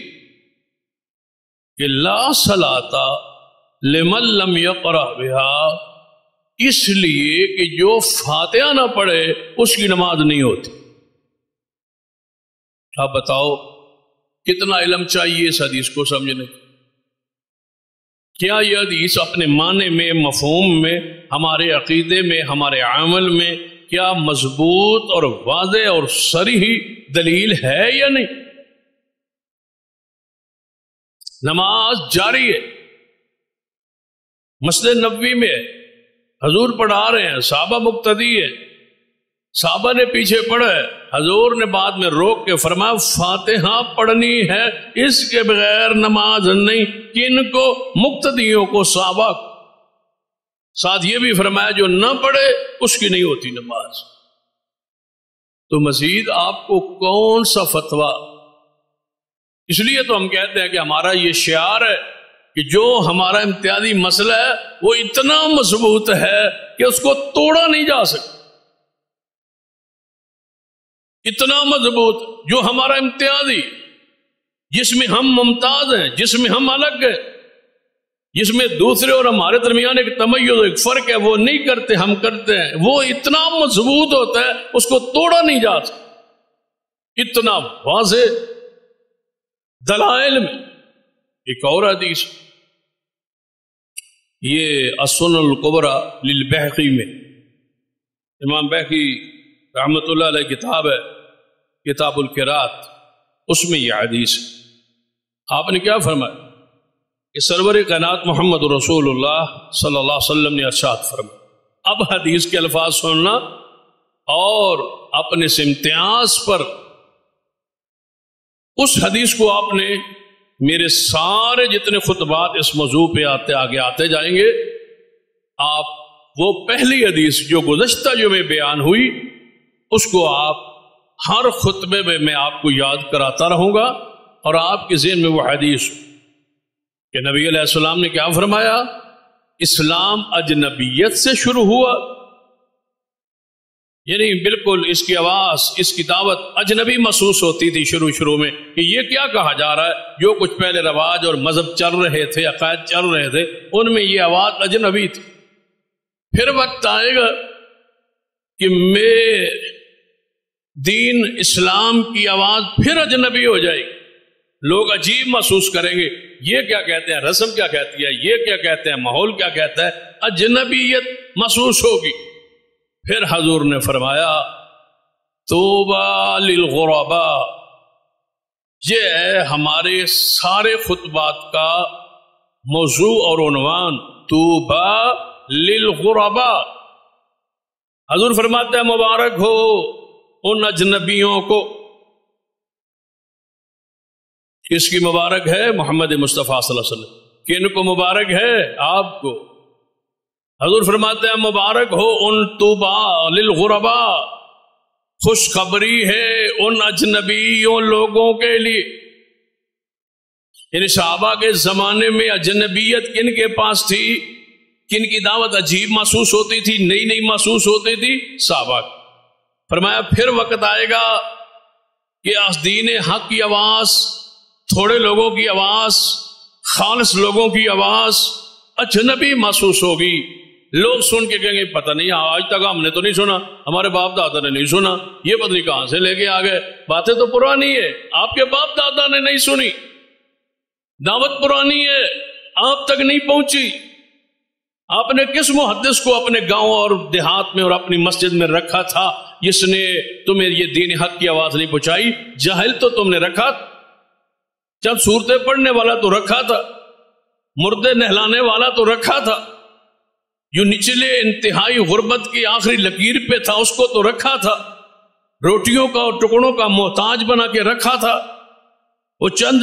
S1: کہ لا صلاۃ لمن لم یقرأ بها، اس لیے کہ جو فاتحہ نہ پڑھے اس کی نماز نہیں ہوتی۔ آپ بتاؤ کتنا علم چاہیے اس حدیث کو سمجھنے کو؟ کیا یہ حدیث اپنے معنی میں، مفہوم میں، ہمارے عقیدے میں، ہمارے عمل میں کیا مضبوط اور واضح اور صریح دلیل ہے یا نہیں؟ نماز جاری ہے، مسجد نبوی میں ہے، حضور پڑھا رہے ہیں، صحابہ مقتدی ہے، صحابہ نے پیچھے پڑھا ہے، حضور نے بعد میں روک کے فرمایا فاتحہ پڑھنی ہے، اس کے بغیر نماز نہیں۔ کن کو؟ مقتدیوں کو، صحابہ کو۔ ساتھ یہ بھی فرمایا جو نہ پڑھے اس کی نہیں ہوتی نماز۔ تو مزید آپ کو کون سا فتویٰ؟ اس لیے تو ہم کہتے ہیں کہ ہمارا یہ شعار ہے کہ جو ہمارا امتیازی مسئلہ ہے وہ اتنا مضبوط ہے کہ اس کو توڑا نہیں جا سکتا، اتنا مضبوط جو ہمارا امتیازی، جس میں ہم ممتاز ہیں، جس میں ہم الگ ہیں، جس میں دوسرے اور ہمارے درمیان ایک تمیز، ایک فرق ہے، وہ نہیں کرتے ہم کرتے ہیں، وہ اتنا مضبوط ہوتا ہے اس کو توڑا نہیں جا سکتا، اتنا واضح دلائل میں۔ ایک اور حدیث یہ السنن الکبریٰ للبیہقی میں، امام بیہقی رحمۃ اللہ علیہ کتاب ہے کتاب القراءت، اس میں یہ حدیث ہے۔ آپ نے کیا فرمایا کہ سرور کائنات محمد رسول اللہ صلی اللہ علیہ وسلم نے ارشاد فرمایا۔ اب حدیث کے الفاظ سننا اور اپنے اس امتیاز پر اس حدیث کو آپ نے، میرے سارے جتنے خطبات اس موضوع پہ آگے آتے جائیں گے، آپ وہ پہلی حدیث جو گزشتہ جو میں بیان ہوئی اس کو آپ ہر خطبے میں میں آپ کو یاد کراتا رہوں گا، اور آپ کے ذہن میں وہ حدیث کہ نبی علیہ السلام نے کیا فرمایا، اسلام اجنبیت سے شروع ہوا، یعنی بالکل اس کی آواز، اس کی دعوت اجنبی محسوس ہوتی تھی شروع میں کہ یہ کیا کہا جا رہا ہے، جو کچھ پہلے رواج اور مذہب چل رہے تھے، عقائد چل رہے تھے، ان میں یہ آواز اجنبی تھی۔ پھر وقت آئے گا کہ میں دین اسلام کی آواز پھر اجنبی ہو جائے گی، لوگ عجیب محسوس کریں گے، یہ کیا کہتے ہیں، رسم کیا کہتی ہے، یہ کیا کہتے ہیں، ماحول کیا کہتا ہے، اجنبیت محسوس ہوگی۔ پھر حضور نے فرمایا توبہ للغرباء، یہ ہے ہمارے سارے خطبات کا موضوع اور عنوان، توبہ للغرباء۔ حضور فرماتے ہیں مبارک ہو ان اجنبیوں کو، کس کی مبارک ہے؟ محمد مصطفیٰ صلی اللہ علیہ وسلم۔ کن کو مبارک ہے؟ آپ کو۔ حضور فرماتے ہیں مبارک ہو ان توبہ للغرباء، خوشخبری ہے ان اجنبیوں لوگوں کے لیے۔ یعنی صحابہ کے زمانے میں اجنبیت کن کے پاس تھی، کن کی دعوت عجیب محسوس ہوتی تھی، نئی نئی محسوس ہوتی تھی؟ صحابہ۔ فرمایا پھر وقت آئے گا کہ دین حق کی آواز، تھوڑے لوگوں کی آواز، خالص لوگوں کی آواز اجنبی محسوس ہوگی۔ لوگ سن کے کہیں گے پتہ نہیں آج تک ہم نے تو نہیں سنا، ہمارے باپ دادا نے نہیں سنا، یہ پتہ نہیں کہاں سے لے کے آ گئے، باتیں تو پرانی ہے، آپ کے باپ دادا نے نہیں سنی، دعوت پرانی ہے، آپ تک نہیں پہنچی۔ آپ نے کس محدث کو اپنے گاؤں اور دیہات میں اور اپنی مسجد میں رکھا تھا جس نے تمہیں یہ دین حق کی آواز نہیں پہنچائی؟ جاہل تو تم نے رکھا، چند صورتیں پڑھنے والا تو رکھا تھا، مردے نہلانے والا تو رکھا تھا، جو نچلے انتہائی غربت کی آخری لکیر پہ تھا اس کو تو رکھا تھا، روٹیوں کا اور ٹکڑوں کا محتاج بنا کے رکھا تھا، وہ چند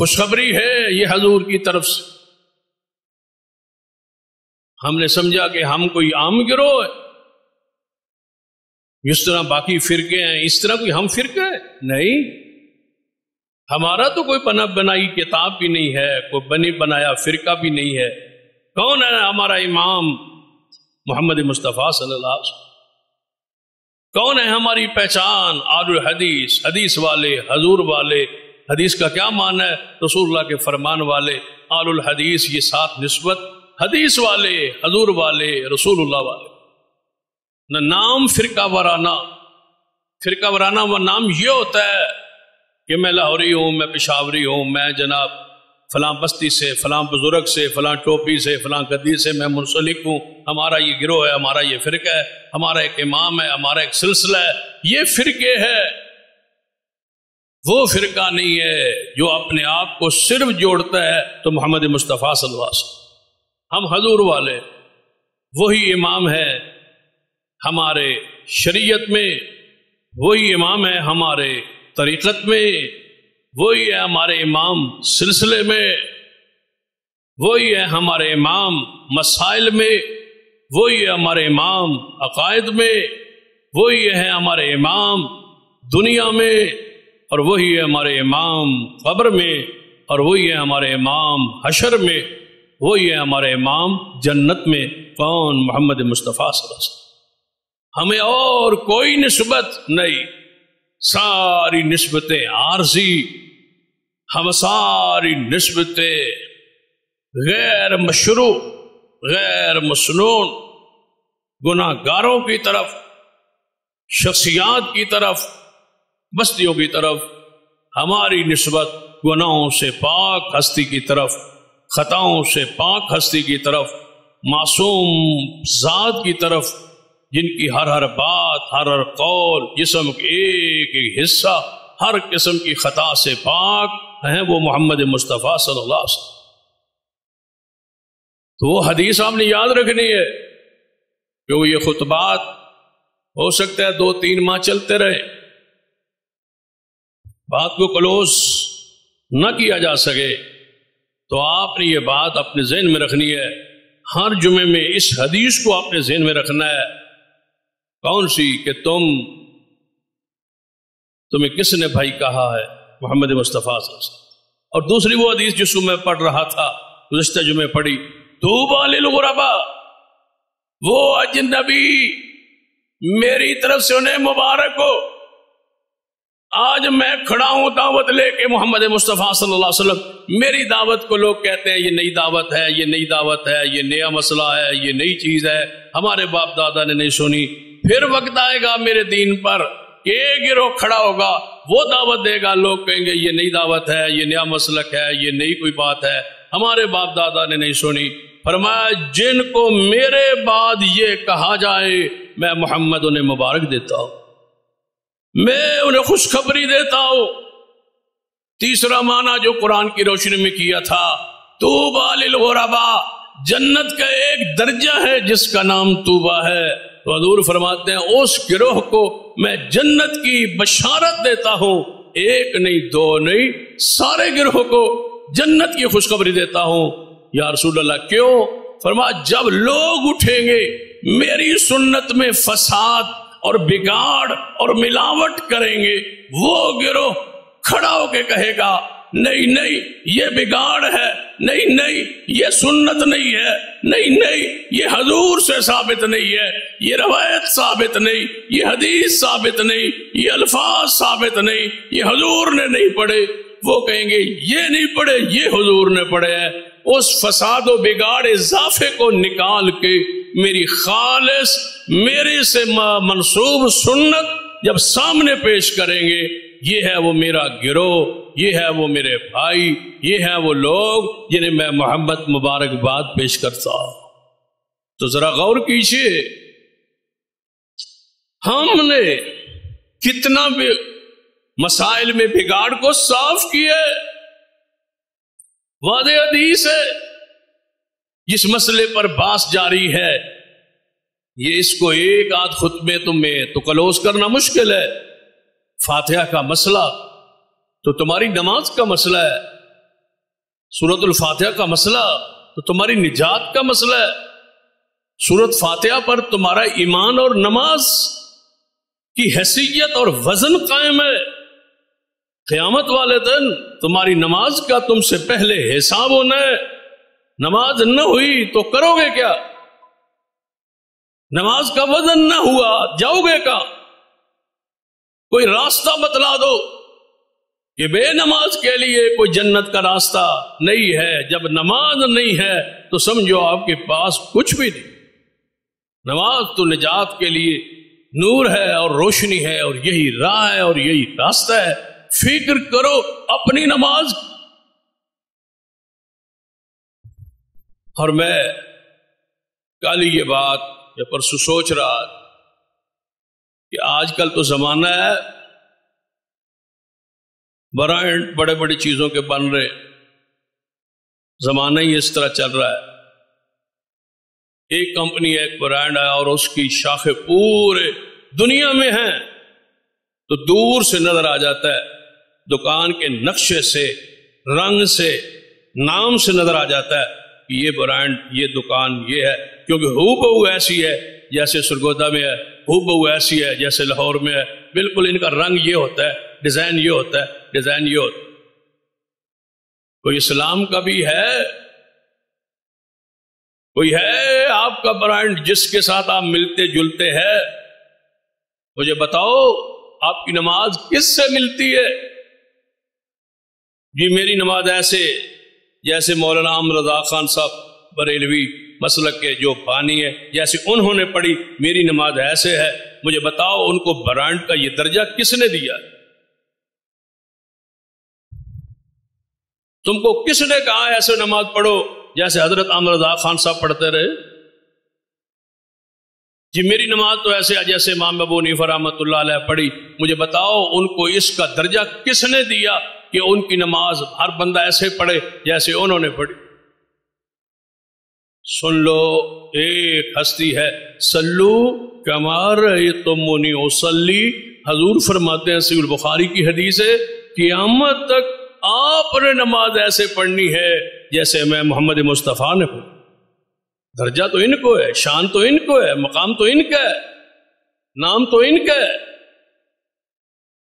S1: خوشخبری ہے یہ حضور کی طرف سے۔ ہم نے سمجھا کہ ہم کوئی عام گروہ ہے، جس طرح باقی فرقے ہیں اس طرح کوئی ہم فرقہ ہے، نہیں، ہمارا تو کوئی بنا بنائی کتاب بھی نہیں ہے، کوئی بنی بنایا فرقہ بھی نہیں ہے۔ کون ہے ہمارا امام؟ محمد مصطفیٰ صلی اللہ علیہ وسلم۔ کون ہے ہماری پہچان؟ آل الحدیث، حدیث والے، حضور والے۔ حدیث کا کیا معنی ہے؟ رسول اللہ کے فرمان والے۔ آل الحدیث یہ ساتھ نسبت، حدیث والے، حضور والے، رسول اللہ والے۔ نہ نام فرقہ وارانہ۔ فرقہ وارانہ وہ نام یہ ہوتا ہے کہ میں لاہوری ہوں، میں پشاوری ہوں، میں جناب فلاں بستی سے، فلاں بزرگ سے، فلاں ٹوپی سے، فلاں گدی سے میں منسلک ہوں، ہمارا یہ گروہ ہے، ہمارا یہ فرقہ ہے، ہمارا ایک امام ہے، ہمارا ایک سلسلہ ہے۔ یہ فرقے ہے، وہ فرقہ نہیں ہے جو اپنے آپ کو صرف جوڑتا ہے تو محمد مصطفیٰ صلی اللہ علیہ وسلم۔ ہم حضور والے، وہی امام ہے ہمارے شریعت میں، وہی امام ہے ہمارے طریقت میں، وہی ہے ہمارے امام سلسلے میں، وہی ہے ہمارے امام مسائل میں، وہی ہے ہمارے امام عقائد میں، وہی ہے ہمارے امام دنیا میں، اور وہی ہے ہمارے امام قبر میں، اور وہی ہے ہمارے امام حشر میں، وہی ہے ہمارے امام جنت میں۔ کون؟ محمد مصطفیٰ صلی اللہ علیہ وسلم۔ ہمیں اور کوئی نسبت نہیں، ساری نسبتیں عارضی، ہم ساری نسبتیں غیر مشروع، غیر مسنون، گناہ گاروں کی طرف، شخصیات کی طرف، بستیوں کی طرف۔ ہماری نسبت گناہوں سے پاک ہستی کی طرف، خطاؤں سے پاک ہستی کی طرف، معصوم ذات کی طرف، جن کی ہر بات، ہر قول، جسم کے ایک ایک حصہ ہر قسم کی خطا سے پاک ہیں، وہ محمد مصطفیٰ صلی اللہ علیہ وسلم۔ تو وہ حدیث آپ نے یاد رکھنی ہے، کیونکہ یہ خطبات ہو سکتا ہے 2-3 ماہ چلتے رہے، بات کو کلوز نہ کیا جا سکے، تو آپ نے یہ بات اپنے ذہن میں رکھنی ہے۔ ہر جمعے میں اس حدیث کو اپنے ذہن میں رکھنا ہے۔ کون سی؟ کہ تمہیں کس نے بھائی کہا ہے؟ محمد مصطفیٰ صلی اللہ علیہ وسلم۔ اور دوسری وہ حدیث جس کو میں پڑھ رہا تھا گزشتہ جمعے پڑھی، طوبیٰ للغرباء، وہ اجنبی میری طرف سے انہیں مبارک ہو۔ آج میں کھڑا ہوں دعوت لے کے محمد مصطفیٰ صلی اللہ علیہ وسلم، میری دعوت کو لوگ کہتے ہیں یہ نئی دعوت ہے، یہ نئی دعوت ہے، یہ نیا مسئلہ ہے، یہ نئی چیز ہے، ہمارے باپ دادا نے نہیں سنی۔ پھر وقت آئے گا میرے دین پر کہ ایک گروہ کھڑا ہوگا، وہ دعوت دے گا، لوگ کہیں گے یہ نئی دعوت ہے، یہ نیا مسلک ہے، یہ نئی کوئی بات ہے، ہمارے باپ دادا نے نہیں سنی۔ فرمایا جن کو میرے بعد یہ کہا جائے میں محمد انہیں مبارک دیتا ہوں، میں انہیں خوشخبری دیتا ہوں۔ تیسرا معنی جو قرآن کی روشنی میں کیا تھا، طوبیٰ للغرباء، جنت کا ایک درجہ ہے جس کا نام طوبیٰ ہے۔ تو حضور فرماتے ہیں اس گروہ کو میں جنت کی بشارت دیتا ہوں، ایک نہیں، دو نہیں، سارے گروہ کو جنت کی خوشخبری دیتا ہوں۔ یا رسول اللہ کیوں؟ فرمایا جب لوگ اٹھیں گے میری سنت میں فساد اور بگاڑ اور ملاوٹ کریں گے، وہ گروہ کھڑا ہو کے کہے گا نہیں نہیں یہ بگاڑ ہے، نہیں نہیں یہ سنت نہیں ہے، نہیں نہیں یہ حضور سے ثابت نہیں ہے، یہ روایت ثابت نہیں، یہ حدیث ثابت نہیں، یہ الفاظ ثابت نہیں، یہ حضور نے نہیں پڑھے۔ وہ کہیں گے یہ نہیں پڑھے، یہ حضور نے پڑھے ہیں۔ اس فساد و بگاڑ اضافے کو نکال کے میری خالص میرے سے منسوب سنت جب سامنے پیش کریں گے، یہ ہے وہ میرا گروہ، یہ ہے وہ میرے بھائی، یہ ہے وہ لوگ جنہیں میں محمد مبارکباد پیش کرتا ہوں۔ تو ذرا غور کیجیے، ہم نے کتنا مسائل میں بگاڑ کو صاف کیا ہے۔ واضح حدیث ہے، جس مسئلے پر بحث جاری ہے، یہ اس کو ایک آدھ خطبے تمہیں تو کلوز کرنا مشکل ہے۔ فاتحہ کا مسئلہ تو تمہاری نماز کا مسئلہ ہے، سورۃ الفاتحہ کا مسئلہ تو تمہاری نجات کا مسئلہ ہے. سورۃ فاتحہ پر تمہارا ایمان اور نماز کی حیثیت اور وزن قائم ہے. قیامت والے دن تمہاری نماز کا تم سے پہلے حساب ہونا ہے. نماز نہ ہوئی تو کرو گے کیا؟ نماز کا وزن نہ ہوا جاؤ گے کیا؟ کوئی راستہ بتلا دو کہ بے نماز کے لیے کوئی جنت کا راستہ نہیں ہے. جب نماز نہیں ہے تو سمجھو آپ کے پاس کچھ بھی نہیں. نماز تو نجات کے لیے نور ہے اور روشنی ہے اور یہی راہ ہے اور یہی راستہ ہے. فکر کرو اپنی نماز. اور میں کل یہ بات یا پرسوں سوچ رہا کہ آج کل تو زمانہ ہے برانڈ بڑے بڑی چیزوں کے بن رہے. زمانہ ہی اس طرح چل رہا ہے. ایک کمپنی ہے، ایک برانڈ ہے اور اس کی شاخیں پورے دنیا میں ہیں تو دور سے نظر آ جاتا ہے. دکان کے نقشے سے، رنگ سے، نام سے نظر آ جاتا ہے کہ یہ برانڈ، یہ دکان یہ ہے. کیونکہ ہو بہو ایسی ہے جیسے سرگودا میں ہے، ہو بہو ایسی ہے جیسے لاہور میں ہے. بالکل ان کا رنگ یہ ہوتا ہے، ڈیزائن یہ ہوتا ہے، ڈیزائن یہ ہوتا ہے. کوئی اسلام کا بھی ہے؟ کوئی ہے آپ کا برانڈ جس کے ساتھ آپ ملتے جلتے ہیں؟ مجھے بتاؤ آپ کی نماز کس سے ملتی ہے؟ جی میری نماز ایسے، جیسے مولانا احمد رضا خان صاحب بریلوی مسلک کے جو بانی ہے جیسے انہوں نے پڑھی، میری نماز ایسے ہے. مجھے بتاؤ ان کو برانڈ کا یہ درجہ کس نے دیا؟ تم کو کس نے کہا ایسے نماز پڑھو جیسے حضرت احمد رضا خان صاحب پڑھتے رہے؟ جی میری نماز تو ایسے ہے جیسے امام ابو حنیفہ رحمۃ اللہ علیہ پڑھی. مجھے بتاؤ ان کو اس کا درجہ کس نے دیا کہ ان کی نماز ہر بندہ ایسے پڑھے جیسے انہوں نے پڑھی؟ سن لو، ایک ہستی ہے، سلو کما رأیتمونی اصلی. حضور فرماتے ہیں، صحیح البخاری کی حدیث ہے، قیامت تک آپ نے نماز ایسے پڑھنی ہے جیسے میں محمد مصطفیٰ نے پڑھی. درجہ تو ان کو ہے، شان تو ان کو ہے، مقام تو ان کا ہے، نام تو ان کا ہے.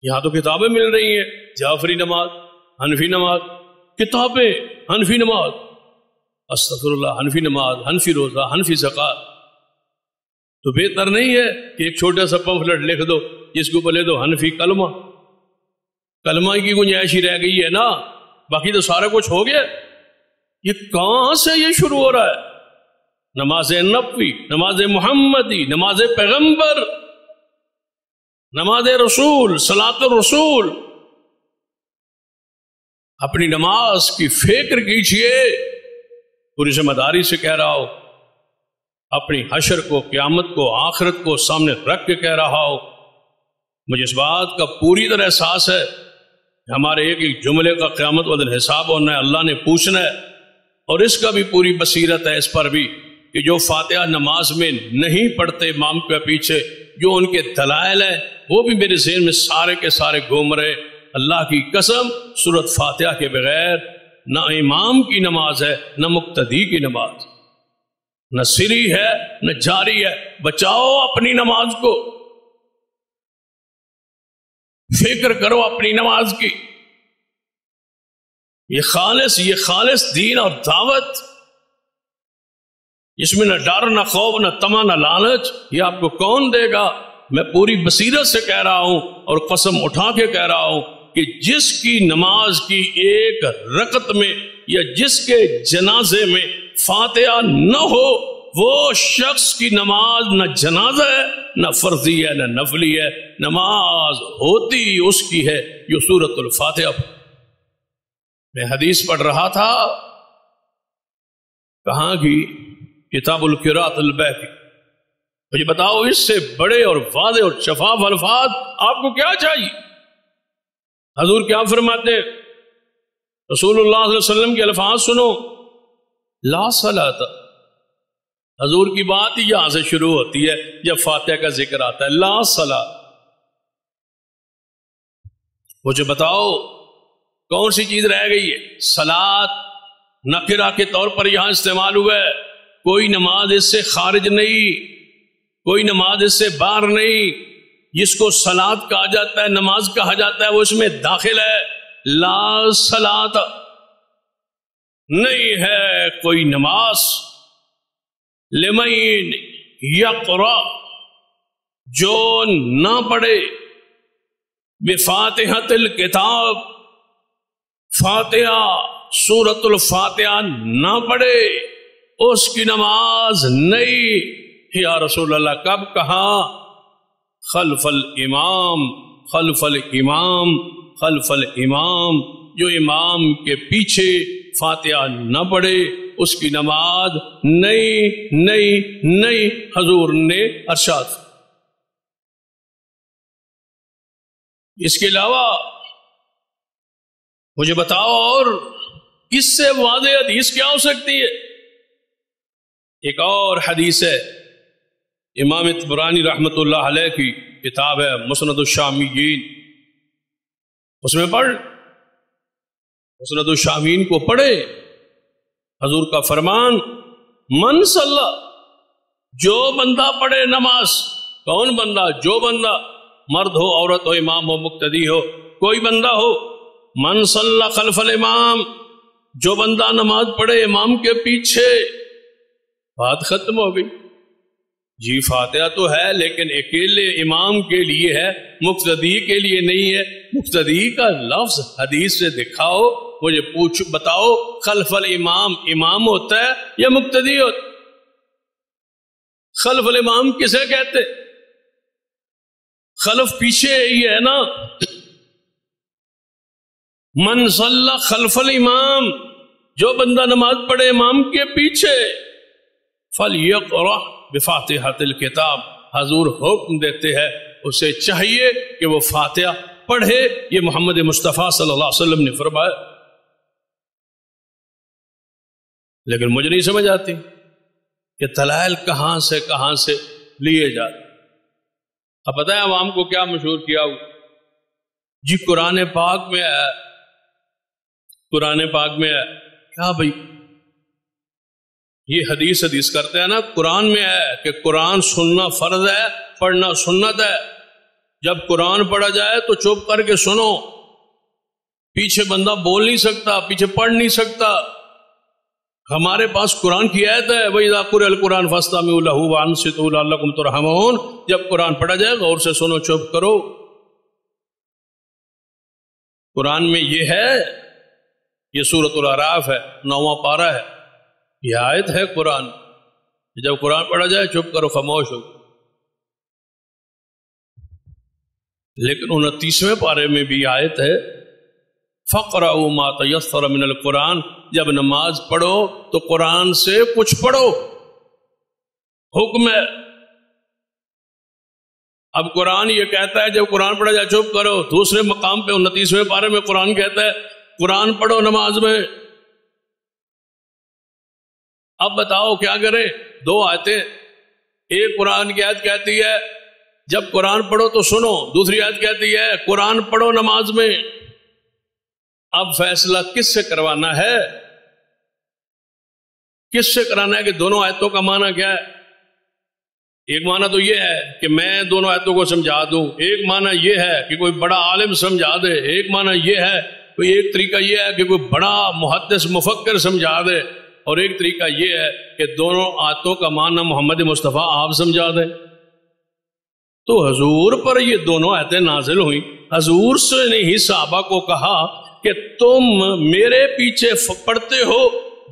S1: یہاں تو کتابیں مل رہی ہیں، جعفری نماز، حنفی نماز، کتابیں، حنفی نماز، استغفر اللہ، حنفی نماز، حنفی روزہ، حنفی زکات. تو بہتر نہیں ہے کہ ایک چھوٹا سا پمفلٹ لکھ دو جس کو بولے دو حنفی کلمہ؟ کلمہ کی گنجائش ہی رہ گئی ہے نا، باقی تو سارا کچھ ہو گیا. یہ کہاں سے یہ شروع ہو رہا ہے؟ نماز نبوی، نماز محمدی، نماز پیغمبر، نماز رسول، صلاۃ الرسول. اپنی نماز کی فکر کیجئے. پوری ذمہ داری سے کہہ رہا ہو، اپنی حشر کو، قیامت کو، آخرت کو سامنے رکھ کے کہہ رہا ہو. مجھے اس بات کا پوری طرح احساس ہے کہ ہمارے ایک ایک جملے کا قیامت والدن حساب ہونا ہے، اللہ نے پوچھنا ہے. اور اس کا بھی پوری بصیرت ہے اس پر بھی کہ جو فاتحہ نماز میں نہیں پڑھتے امام کے پیچھے، جو ان کے دلائل ہیں وہ بھی میرے ذہن میں سارے کے سارے گھوم رہے. اللہ کی قسم سورۃ فاتحہ کے بغیر نہ امام کی نماز ہے، نہ مقتدی کی نماز، نہ سری ہے نہ جاری ہے. بچاؤ اپنی نماز کو، فکر کرو اپنی نماز کی. یہ خالص دین اور دعوت، اس میں نہ ڈر، نہ خوف، نہ طمع، نہ لالچ. یہ آپ کو کون دے گا؟ میں پوری بصیرت سے کہہ رہا ہوں اور قسم اٹھا کے کہہ رہا ہوں کہ جس کی نماز کی ایک رکعت میں یا جس کے جنازے میں فاتحہ نہ ہو، وہ شخص کی نماز نہ جنازہ ہے، نہ فرضی ہے، نہ نفلی ہے. نماز ہوتی اس کی ہے جو سورۃ الفاتحہ. میں حدیث پڑھ رہا تھا، کہاں کی؟ کتاب القراءۃ البیہقی. مجھے بتاؤ اس سے بڑے اور واضح اور شفاف الفاظ آپ کو کیا چاہیے؟ حضور کیا فرماتے؟ رسول اللہ صلی اللہ علیہ وسلم کے الفاظ سنو، لا صلاۃ. حضور کی بات ہی یہاں سے شروع ہوتی ہے جب فاتحہ کا ذکر آتا ہے، لا صلاۃ. مجھے بتاؤ کون سی چیز رہ گئی ہے؟ صلاۃ نکرہ کے طور پر یہاں استعمال ہوا ہے، کوئی نماز اس سے خارج نہیں، کوئی نماز اس سے باہر نہیں، جس کو صلاۃ کہا جاتا ہے، نماز کہا جاتا ہے، وہ اس میں داخل ہے۔ لا صلاۃ، نہیں ہے کوئی نماز، لمن یقرأ، جو نہ پڑھے بفاتحۃ الکتاب، فاتحہ سورۃ الفاتحہ نہ پڑھے، اس کی نماز نہیں۔ یا رسول اللہ کب کہا؟ خلف الامام، خلف الامام، خلف الامام، جو امام کے پیچھے فاتحہ نہ پڑھے اس کی نماز نہیں نہیں نہیں، حضور نے ارشاد۔ اس کے علاوہ مجھے بتاؤ اور اس سے واضح حدیث کیا ہو سکتی ہے؟ ایک اور حدیث ہے، امام طبرانی رحمۃ اللہ علیہ کی کتاب ہے مسند الشامیین، اس میں پڑھ، مسند الشامیین کو پڑھے، حضور کا فرمان، من صلی، جو بندہ پڑھے نماز، کون بندہ؟ جو بندہ، مرد ہو عورت ہو امام ہو مقتدی ہو کوئی بندہ ہو، من صلی خلف الامام، جو بندہ نماز پڑھے امام کے پیچھے، بات ختم ہو گئی۔ جی فاتحہ تو ہے لیکن اکیلے امام کے لیے ہے، مقتدی کے لیے نہیں ہے۔ مقتدی کا لفظ حدیث سے دکھاؤ، مجھے بتاؤ خلف الامام امام ہوتا ہے یا مقتدی ہوتا؟ خلف الامام کسے کہتے؟ خلف پیچھے ہی ہے نا۔ من صلی خلف الامام، جو بندہ نماز پڑھے امام کے پیچھے، فلیقرأ بفاتحۃ الکتاب، حضور حکم دیتے ہیں اسے چاہیے کہ وہ فاتحہ پڑھے، یہ محمد مصطفیٰ صلی اللہ علیہ وسلم نے فرمایا۔ لیکن مجھے نہیں سمجھ آتی کہ دلائل کہاں سے لیے جاتے۔ اب پتہ ہے عوام کو کیا مشہور کیا ہوا؟ جی قرآن پاک میں ہے، قرآن پاک میں ہے کیا بھائی؟ یہ حدیث کرتے ہیں نا، قرآن میں ہے کہ قرآن سننا فرض ہے، پڑھنا سنت ہے۔ جب قرآن پڑھا جائے تو چپ کر کے سنو، پیچھے بندہ بول نہیں سکتا، پیچھے پڑھ نہیں سکتا۔ ہمارے پاس قرآن کی آیت ہے، وَإِذَا قُرِئَ الْقُرْآنُ فَاسْتَمِعُوا لَهُ وَأَنصِتُوا لَعَلَّكُمْ تُرْحَمُونَ۔ جب قرآن پڑھا جائے غور سے سنو، چپ کرو۔ قرآن میں یہ ہے، یہ سورۃ الاعراف ہے، 9واں پارہ ہے، یہ آیت ہے قرآن۔ جب قرآن پڑھا جائے چپ کرو، خاموش ہو۔ لیکن 29ویں پارے میں بھی آیت ہے، فَقْرَؤُوا مَا تَيَسَّرَ مِنَ الْقُرْآنِ، جب نماز پڑھو تو قرآن سے کچھ پڑھو، حکم ہے۔ اب قرآن یہ کہتا ہے جب قرآن پڑھا جائے چپ کرو، دوسرے مقام پہ 29ویں پارے میں قرآن کہتا ہے قرآن پڑھو نماز میں۔ اب بتاؤ کیا کریں؟ دو آیتیں، ایک قرآن کی آیت کہتی ہے جب قرآن پڑھو تو سنو، دوسری آیت کہتی ہے قرآن پڑھو نماز میں۔ اب فیصلہ کس سے کروانا ہے؟ کس سے کرانا ہے کہ دونوں آیتوں کا معنی کیا ہے؟ ایک معنی تو یہ ہے کہ میں دونوں آیتوں کو سمجھا دوں، ایک معنی یہ ہے کہ کوئی بڑا عالم سمجھا دے، ایک معنی یہ ہے، کوئی ایک طریقہ یہ ہے کہ کوئی بڑا محدث مفکر سمجھا دے، اور ایک طریقہ یہ ہے کہ دونوں آیتوں کا معنی محمد مصطفیٰ آپ سمجھا دیں۔ تو حضور پر یہ دونوں آیتیں نازل ہوئیں، حضور سے نہیں صحابہ کو کہا کہ تم میرے پیچھے پڑھتے ہو،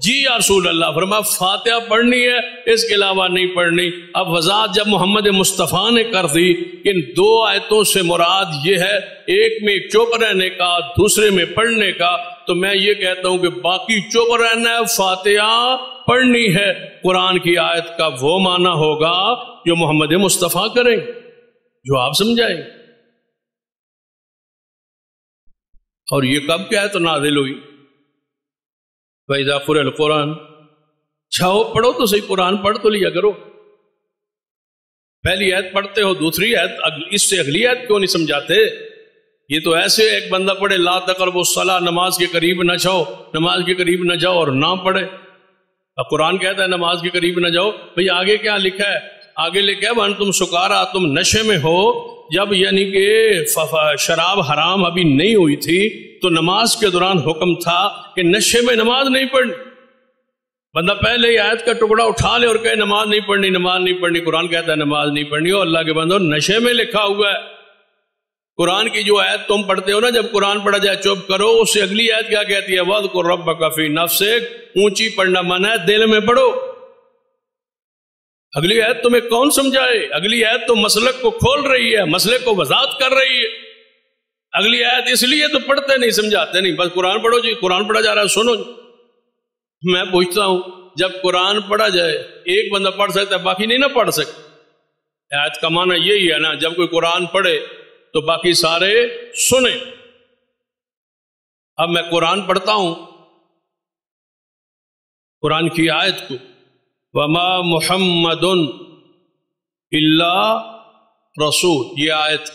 S1: جی یا رسول اللہ، فرمایا فاتحہ پڑھنی ہے، اس کے علاوہ نہیں پڑھنی۔ اب وضاحت جب محمد مصطفیٰ نے کر دی کہ ان دو آیتوں سے مراد یہ ہے، ایک میں چپ رہنے کا، دوسرے میں پڑھنے کا، تو میں یہ کہتا ہوں کہ باقی چپ رہنا ہے، فاتحہ پڑھنی ہے۔ قرآن کی آیت کا وہ معنی ہوگا جو محمد مصطفیٰ کریں، جو آپ سمجھائیں۔ اور یہ کب کیا ہے تو نازل ہوئی؟ وَإِذَا قُرِئَ الْقُرْآنُ، چھاؤ پڑھو تو صحیح، قرآن پڑھ تو لیا کرو۔ پہلی آیت پڑھتے ہو، دوسری آیت اس سے اگلی آیت کیوں نہیں سمجھاتے؟ یہ تو ایسے ایک بندہ پڑھے لا تقربوا الصلاۃ، نماز کے قریب نہ جاؤ، نماز کے قریب نہ جاؤ، اور نہ پڑھے۔ اب قرآن کہتا ہے نماز کے قریب نہ جاؤ، بھئی آگے کیا لکھا ہے؟ آگے لکھا ہے وَأَنْتُمْ سُكَارَىٰ، تم نشے میں ہو۔ جب یعنی کہ شراب حرام ابھی نہیں ہوئی تھی تو نماز کے دوران حکم تھا کہ نشے میں نماز نہیں پڑھنی۔ بندہ پہلے ہی آیت کا ٹکڑا اٹھا لے اور کہے نماز نہیں پڑھنی، نماز نہیں پڑھنی۔ قرآن کہتا ہے نماز نہیں پڑھنی، اور اللہ کے بندو نشے میں لکھا ہوا ہے۔ قرآن کی جو آیت تم پڑھتے ہو نا، جب قرآن پڑھا جائے چپ کرو، اس سے اگلی آیت کیا کہتی ہے؟ وَاذْكُر رَبَّكَ فِي نَفْسِكَ، اونچی پڑھنا منع ہے، دل میں پڑھو۔ اگلی آیت تمہیں کون سمجھائے؟ اگلی آیت تو مسلک کو کھول رہی ہے، مسئلے کو وضاحت کر رہی ہے۔ اگلی آیت اس لیے تو پڑھتے نہیں، سمجھاتے نہیں، بس قرآن پڑھو جی، قرآن پڑھا جا رہا ہے سنو جی۔ میں پوچھتا ہوں جب قرآن پڑھا جائے ایک بندہ پڑھ سکتا ہے، باقی نہیں نہ پڑھ سکتے؟ آیت کا معنی یہی ہے نا، جب کوئی قرآن پڑھے تو باقی سارے سنیں۔ اب میں قرآن پڑھتا ہوں، قرآن کی آیت کو، وَمَا مُحَمَّدٌ إِلَّا رَسُولٌ، یہ آیت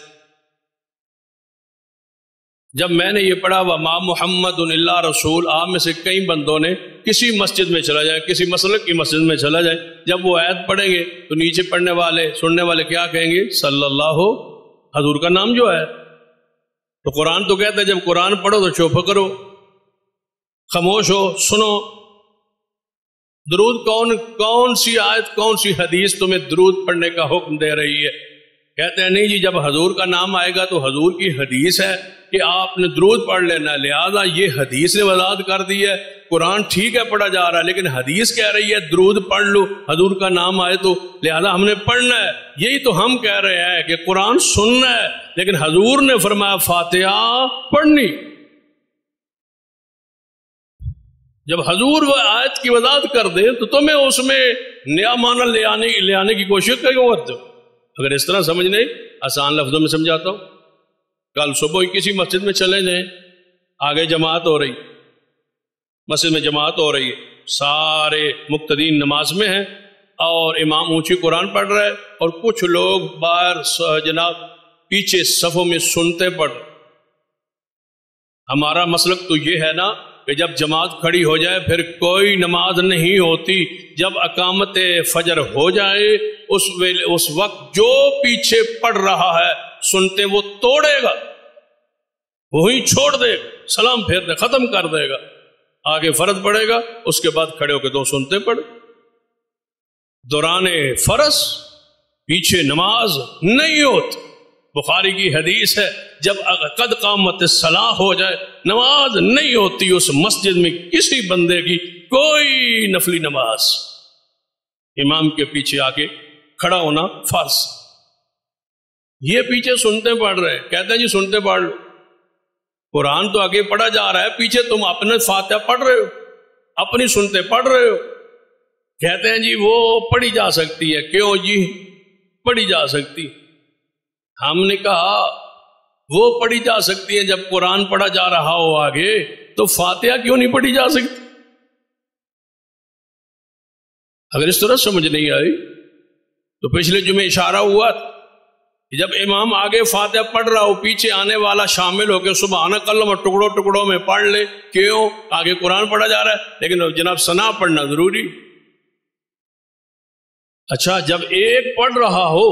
S1: جب میں نے یہ پڑھا وَمَا مُحَمَّدٌ إِلَّا رَسُولٌ، آپ میں سے کئی بندوں نے کسی مسجد میں چلا جائے، کسی مسلک کی مسجد میں چلا جائے، جب وہ آیت پڑھیں گے تو نیچے پڑھنے والے سننے والے کیا کہیں گے؟ صلی اللہ، حضور کا نام جو ہے۔ تو قرآن تو کہتا ہے جب قرآن پڑھو تو چپ کرو، خاموش ہو، سنو۔ درود کون سی آیت، کون سی حدیث تمہیں درود پڑھنے کا حکم دے رہی ہے؟ کہتے ہیں نہیں جی، جب حضور کا نام آئے گا تو حضور کی حدیث ہے کہ آپ نے درود پڑھ لینا، لہذا یہ حدیث نے وضاحت کر دی ہے۔ قرآن ٹھیک ہے پڑھا جا رہا ہے، لیکن حدیث کہہ رہی ہے درود پڑھ لو، حضور کا نام آئے تو لہذا ہم نے پڑھنا ہے۔ یہی تو ہم کہہ رہے ہیں کہ قرآن سننا ہے، لیکن حضور نے فرمایا فاتحہ پڑھنی۔ جب حضور وہ آیت کی وضاحت کر دے تو تمہیں اس میں نیا معنی لے آنے کی کوشش کیوں کرتے ہو؟ اگر اس طرح سمجھنے، آسان لفظوں میں سمجھاتا ہوں، کل صبح کسی مسجد میں چلے جائیں، آگے جماعت ہو رہی، مسجد میں جماعت ہو رہی ہے، سارے مقتدین نماز میں ہیں اور امام اونچی قرآن پڑھ رہا ہے اور کچھ لوگ باہر جناب پیچھے صفوں میں سنتے پڑھ رہے۔ ہمارا مسلک تو یہ ہے نا کہ جب جماعت کھڑی ہو جائے پھر کوئی نماز نہیں ہوتی، جب اقامت فجر ہو جائے اس وقت جو پیچھے پڑھ رہا ہے سنتے وہ توڑے گا، وہی چھوڑ دے گا، سلام پھیر دے، ختم کر دے گا، آگے فرض پڑے گا، اس کے بعد کھڑے ہو کے دو سنتے پڑھ۔ دوران فرض پیچھے نماز نہیں ہوتی، بخاری کی حدیث ہے جب قد قامت الصلاۃ ہو جائے نماز نہیں ہوتی اس مسجد میں کسی بندے کی کوئی نفلی نماز، امام کے پیچھے آ کے کھڑا ہونا فرض۔ یہ پیچھے سنتے پڑھ رہے ہیں، کہتے ہیں جی سنتے پڑھ لو، قرآن تو آگے پڑھا جا رہا ہے، پیچھے تم اپنے فاتحہ پڑھ رہے ہو، اپنی سنتے پڑھ رہے ہو۔ کہتے ہیں جی وہ پڑھی جا سکتی ہے، کیوں جی پڑھی جا سکتی؟ ہم نے کہا وہ پڑھی جا سکتی ہے جب قرآن پڑھا جا رہا ہو آگے، تو فاتحہ کیوں نہیں پڑھی جا سکتی؟ اگر اس طرح سمجھ نہیں آئی تو پچھلے جمعے اشارہ ہوا کہ جب امام آگے فاتحہ پڑھ رہا ہو، پیچھے آنے والا شامل ہو کے سبحانک اللہم ٹکڑوں ٹکڑوں میں پڑھ لے، کیوں؟ آگے قرآن پڑھا جا رہا ہے، لیکن جناب ثنا پڑھنا ضروری۔ اچھا جب ایک پڑھ رہا ہو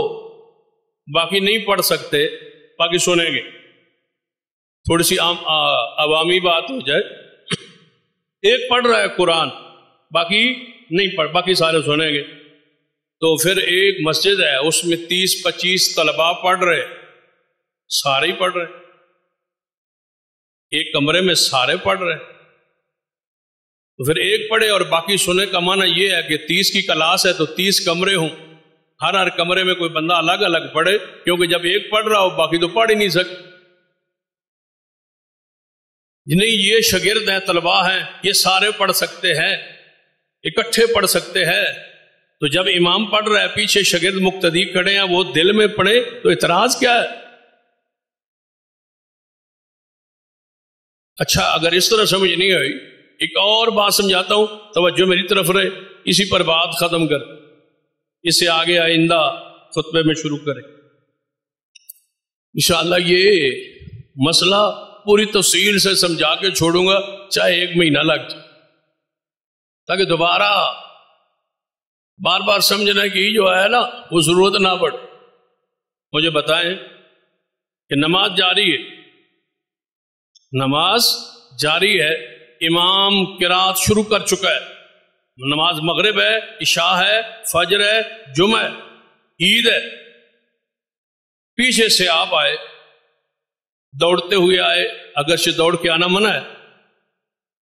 S1: باقی نہیں پڑھ سکتے، باقی سنیں گے، تھوڑی سی عوامی بات ہو جائے، ایک پڑھ رہا ہے قرآن باقی نہیں پڑھ، باقی سارے سنیں گے، تو پھر ایک مسجد ہے اس میں 30-25 طلباء پڑھ رہے، سارے ہی پڑھ رہے، ایک کمرے میں سارے پڑھ رہے، تو پھر ایک پڑھے اور باقی سنے کا معنی یہ ہے کہ 30 کی کلاس ہے تو 30 کمرے ہوں، ہر کمرے میں کوئی بندہ الگ الگ پڑھے، کیونکہ جب ایک پڑھ رہا ہو باقی تو پڑھ ہی نہیں سکتے۔ نہیں یہ شاگرد ہیں، طلباء ہیں، یہ سارے پڑھ سکتے ہیں، اکٹھے پڑھ سکتے ہیں، تو جب امام پڑھ رہا ہے پیچھے شاگرد مقتدی کھڑے ہیں وہ دل میں پڑھے تو اعتراض کیا ہے؟ اچھا اگر اس طرح سمجھ نہیں آئی ایک اور بات سمجھاتا ہوں، توجہ میری طرف رہے، اسی پر بات ختم کر، اس سے آگے آئندہ خطبے میں شروع کریں انشاءاللہ۔ یہ مسئلہ پوری تفصیل سے سمجھا کے چھوڑوں گا چاہے 1 مہینہ لگ جائے، تاکہ دوبارہ بار بار سمجھنے کی جو ہے نا وہ ضرورت نہ پڑے۔ مجھے بتائیں کہ نماز جاری ہے، نماز جاری ہے، امام قرات شروع کر چکا ہے، نماز مغرب ہے، عشاء ہے، فجر ہے، جمعہ ہے، عید ہے، پیچھے سے آپ آئے، دوڑتے ہوئے آئے، اگرچہ دوڑ کے آنا منع ہے،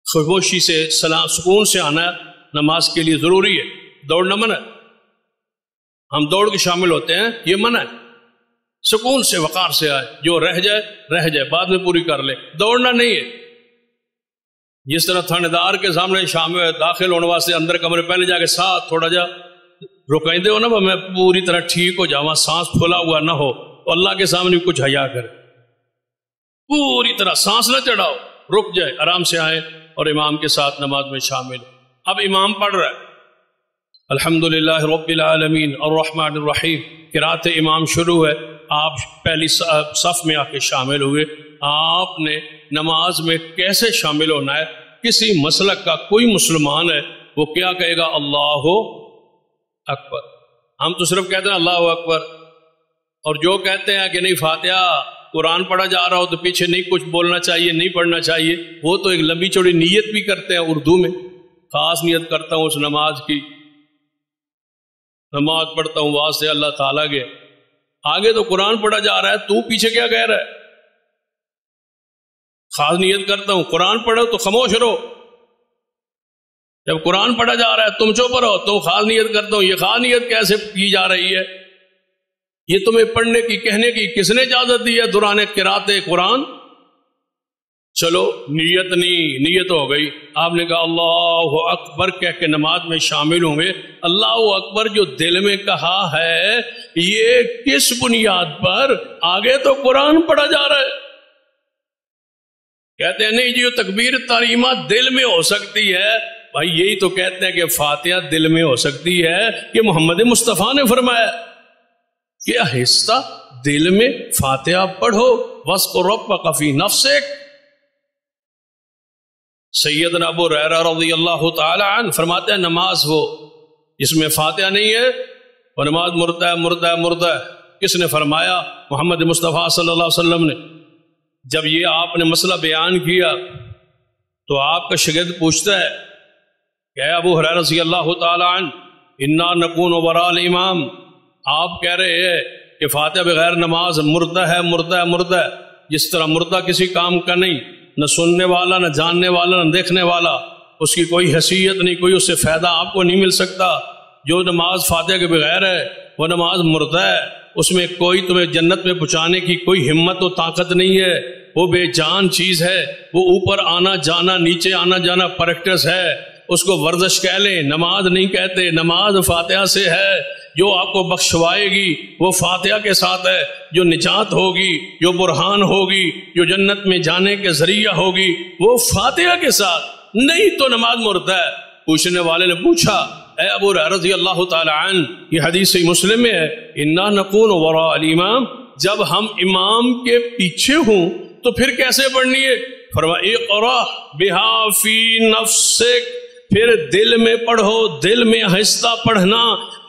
S1: خاموشی سے سلام سکون سے آنا نماز کے لیے ضروری ہے، دوڑنا منع ہے۔ ہم دوڑ کے شامل ہوتے ہیں، یہ منع ہے۔ سکون سے وقار سے آئے، جو رہ جائے بعد میں پوری کر لے، دوڑنا نہیں ہے۔ جس طرح تھانے دار کے سامنے شامل داخل ہونے واسطے اندر کمرے پہلے جا کے ساتھ تھوڑا جا رکائیں دے ہو نا، میں پوری طرح ٹھیک ہو جاؤں، سانس پھولا ہوا نہ ہو، اللہ کے سامنے کچھ حیا کرے، پوری طرح سانس نہ چڑھاؤ، رک جائے، آرام سے آئے اور امام کے ساتھ نماز میں شامل۔ اب امام پڑھ رہا ہے الحمدللہ رب العالمین الرحمن الرحیم، قرات امام شروع ہے، آپ پہلی صف میں آ کے شامل ہوئے۔ آپ نے نماز میں کیسے شامل ہونا ہے؟ کسی مسلک کا کوئی مسلمان ہے وہ کیا کہے گا؟ اللہ اکبر۔ ہم تو صرف کہتے ہیں اللہ اکبر، اور جو کہتے ہیں کہ نہیں فاتحہ قرآن پڑھا جا رہا ہو تو پیچھے نہیں کچھ بولنا چاہیے، نہیں پڑھنا چاہیے، وہ تو ایک لمبی چوڑی نیت بھی کرتے ہیں اردو میں، خاص نیت کرتا ہوں اس نماز کی، نماز پڑھتا ہوں واسطے اللہ تعالیٰ کے۔ آگے تو قرآن پڑھا جا رہا ہے، تو پیچھے کیا کہہ رہا ہے؟ خاص نیت کرتا ہوں، قرآن پڑھو تو خاموش رہو، جب قرآن پڑھا جا رہا ہے تم چپ رہو، تم خاص نیت کرتا ہوں، یہ خاص نیت کیسے کی جا رہی ہے؟ یہ تمہیں پڑھنے کی کہنے کی کس نے اجازت دی ہے دوران قرات قرآن؟ چلو نیت نہیں، نیت ہو گئی، آپ نے کہا اللہ اکبر کہہ کے نماز میں شامل ہوئے۔ اللہ اکبر جو دل میں کہا ہے یہ کس بنیاد پر؟ آگے تو قرآن پڑھا جا رہا ہے۔ کہتے ہیں نہیں جی وہ تکبیر تحریمہ دل میں ہو سکتی ہے، بھائی یہی تو کہتے ہیں کہ فاتحہ دل میں ہو سکتی ہے کہ محمد مصطفیٰ نے فرمایا کہ آہستہ دل میں فاتحہ پڑھو، وَاذْكُر رَبَّكَ فِي نَفْسِكَ۔ سیدنا ابو ہریرہ رضی اللہ تعالی عنہ فرماتے ہیں نماز وہ جس میں فاتحہ نہیں ہے وہ نماز مردہ ہے، مردہ ہے، مردہ ہے۔ کس نے فرمایا؟ محمد مصطفیٰ صلی اللہ علیہ وسلم نے۔ جب یہ آپ نے مسئلہ بیان کیا تو آپ کا شاگرد پوچھتا ہے کہ اے ابو ہریرہ رضی اللہ تعالی عنہ انا نکون وراء الامام، آپ کہہ رہے ہیں کہ فاتحہ بغیر نماز مردہ ہے، مردہ ہے، مردہ ہے۔ جس طرح مردہ کسی کام کا نہیں، نہ سننے والا، نہ جاننے والا، نہ دیکھنے والا، اس کی کوئی حیثیت نہیں، کوئی اس سے فائدہ آپ کو نہیں مل سکتا۔ جو نماز فاتحہ کے بغیر ہے وہ نماز مردہ ہے، اس میں کوئی تمہیں جنت میں پہنچانے کی کوئی ہمت و طاقت نہیں ہے، وہ بے جان چیز ہے، وہ اوپر آنا جانا، نیچے آنا جانا پریکٹس ہے، اس کو ورزش کہہ لیں، نماز نہیں کہتے۔ نماز فاتحہ سے ہے، جو آپ کو بخشوائے گی وہ فاتحہ کے ساتھ ہے، جو نجات ہوگی، جو برہان ہوگی، جو جنت میں جانے کے ذریعہ ہوگی وہ فاتحہ کے ساتھ، نہیں تو نماز مردہ ہے۔ پوچھنے والے نے پوچھا اے ابو ہریرہ رضی اللہ تعالی عنہ، یہ حدیث صحیح مسلم میں ہے، انا نکون وراء الامام، جب ہم امام کے پیچھے ہوں تو پھر کیسے پڑھنی ہے؟ فرمایا اقرأ بہا فی نفسک، پھر دل میں پڑھو، دل میں آہستہ پڑھنا،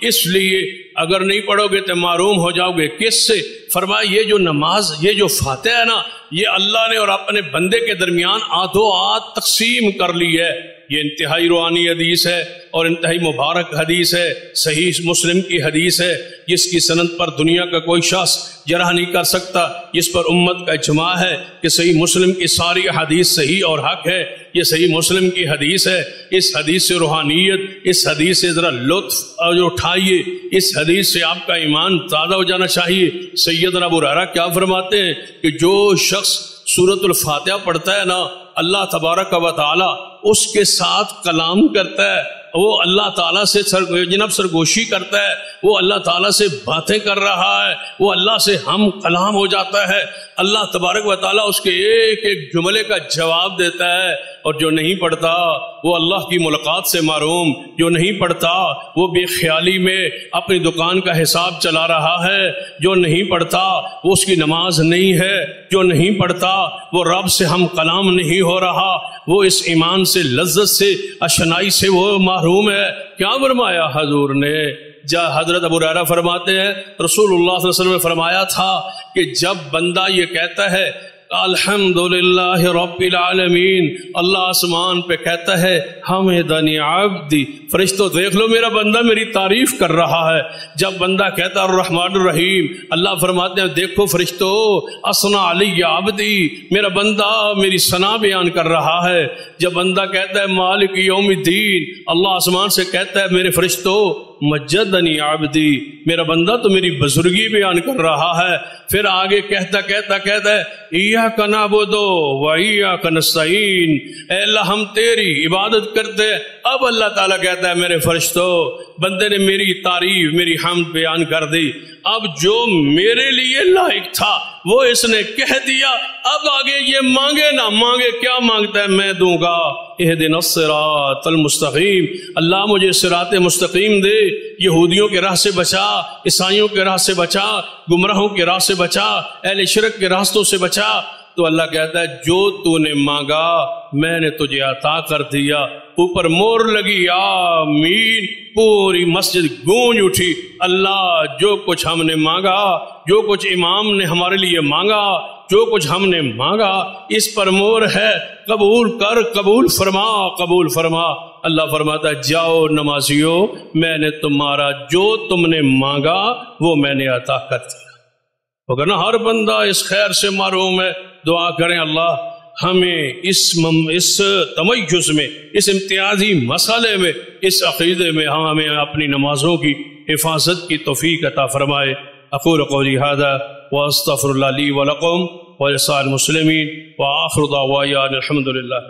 S1: اس لیے اگر نہیں پڑھو گے تو معروم ہو جاؤ گے۔ کس سے؟ فرمایا یہ جو نماز، یہ جو فاتحہ ہے نا، یہ اللہ نے اور اپنے بندے کے درمیان آدھو آدھ تقسیم کر لی ہے۔ یہ انتہائی روحانی حدیث ہے اور انتہائی مبارک حدیث ہے، صحیح مسلم کی حدیث ہے، جس کی سند پر دنیا کا کوئی شخص جرح نہیں کر سکتا، جس پر امت کا اجماع ہے کہ صحیح مسلم کی ساری حدیث صحیح اور حق ہے۔ یہ صحیح مسلم کی حدیث ہے، اس حدیث سے روحانیت، اس حدیث سے ذرا لطف اٹھائیے، اس حدیث سے آپ کا ایمان تازہ ہو جانا چاہیے۔ سیدنا ابو ہریرہ کیا فرماتے ہیں کہ جو شخص سورۃ الفاتحہ پڑھتا ہے نا، اللہ تبارک و تعالی اس کے ساتھ کلام کرتا ہے، وہ اللہ تعالیٰ سے جناب سرگوشی کرتا ہے، وہ اللہ تعالیٰ سے باتیں کر رہا ہے، وہ اللہ سے ہم کلام ہو جاتا ہے۔ اللہ تبارک و تعالیٰ اس کے ایک ایک جملے کا جواب دیتا ہے، اور جو نہیں پڑھتا وہ اللہ کی ملاقات سے محروم، جو نہیں پڑھتا وہ بے خیالی میں اپنی دکان کا حساب چلا رہا ہے، جو نہیں پڑھتا وہ اس کی نماز نہیں ہے، جو نہیں پڑھتا وہ رب سے ہم کلام نہیں ہو رہا، وہ اس ایمان سے، لذت سے، اشنائی سے وہ محروم ہے۔ کیا فرمایا حضور نے؟ حضرت ابو ہریرہ فرماتے ہیں رسول اللہ صلی اللہ علیہ وسلم نے فرمایا تھا کہ جب بندہ یہ کہتا ہے الحمدللہ رب العالمین، اللہ آسمان پہ کہتا ہے حمدنی عبدی، فرشتوں دیکھ لو میرا بندہ میری تعریف کر رہا ہے۔ جب بندہ کہتا ہے الرحمن الرحیم، اللہ فرماتے ہیں دیکھو فرشتوں اثنا علی عبدی، میرا بندہ میری ثنا بیان کر رہا ہے۔ جب بندہ کہتا ہے مالک یوم الدین، اللہ آسمان سے کہتا ہے میرے فرشتوں مجدنی عبدی، میرا بندہ تو میری بزرگی بیان کر رہا ہے۔ پھر آگے کہتا ہے ایاک نعبد و ایاک نستعین، اے اللہ ہم تیری عبادت کرتے ہیں۔ اب اللہ تعالیٰ کہتا ہے میرے فرشتوں، بندے نے میری تعریف، میری حمد بیان کر دی، اب جو میرے لیے لائق تھا وہ اس نے کہہ دیا، اب آگے یہ مانگے نہ مانگے، کیا مانگتا ہے میں دوں گا۔ اہدنا الصراط المستقیم، اللہ مجھے صراط مستقیم دے، یہودیوں کے راہ سے بچا، عیسائیوں کے راہ سے بچا، گمراہوں کے راہ سے بچا، اہل شرک کے راستوں سے بچا۔ تو اللہ کہتا ہے جو تو نے مانگا میں نے تجھے عطا کر دیا۔ اوپر مور لگی آمین، پوری مسجد گونج اٹھی، اللہ جو کچھ ہم نے مانگا، جو کچھ امام نے ہمارے لیے مانگا، جو کچھ ہم نے مانگا اس پر مور ہے، قبول کر، قبول فرما، قبول فرما۔ اللہ فرماتا ہے جاؤ نمازیو، میں نے تمہارا جو تم نے مانگا وہ میں نے عطا کر دیا۔ وگرنہ ہر بندہ اس خیر سے محروم ہے۔ دعا کریں اللہ ہمیں اس تمیز میں، اس امتیازی مسئلے میں، اس عقیدے میں ہمیں اپنی نمازوں کی حفاظت کی توفیق عطا فرمائے۔ اقول قولی ھذا واستغفر اللہ لی ولکم ولسائر المسلمین وآخر دعوانا الحمد للہ۔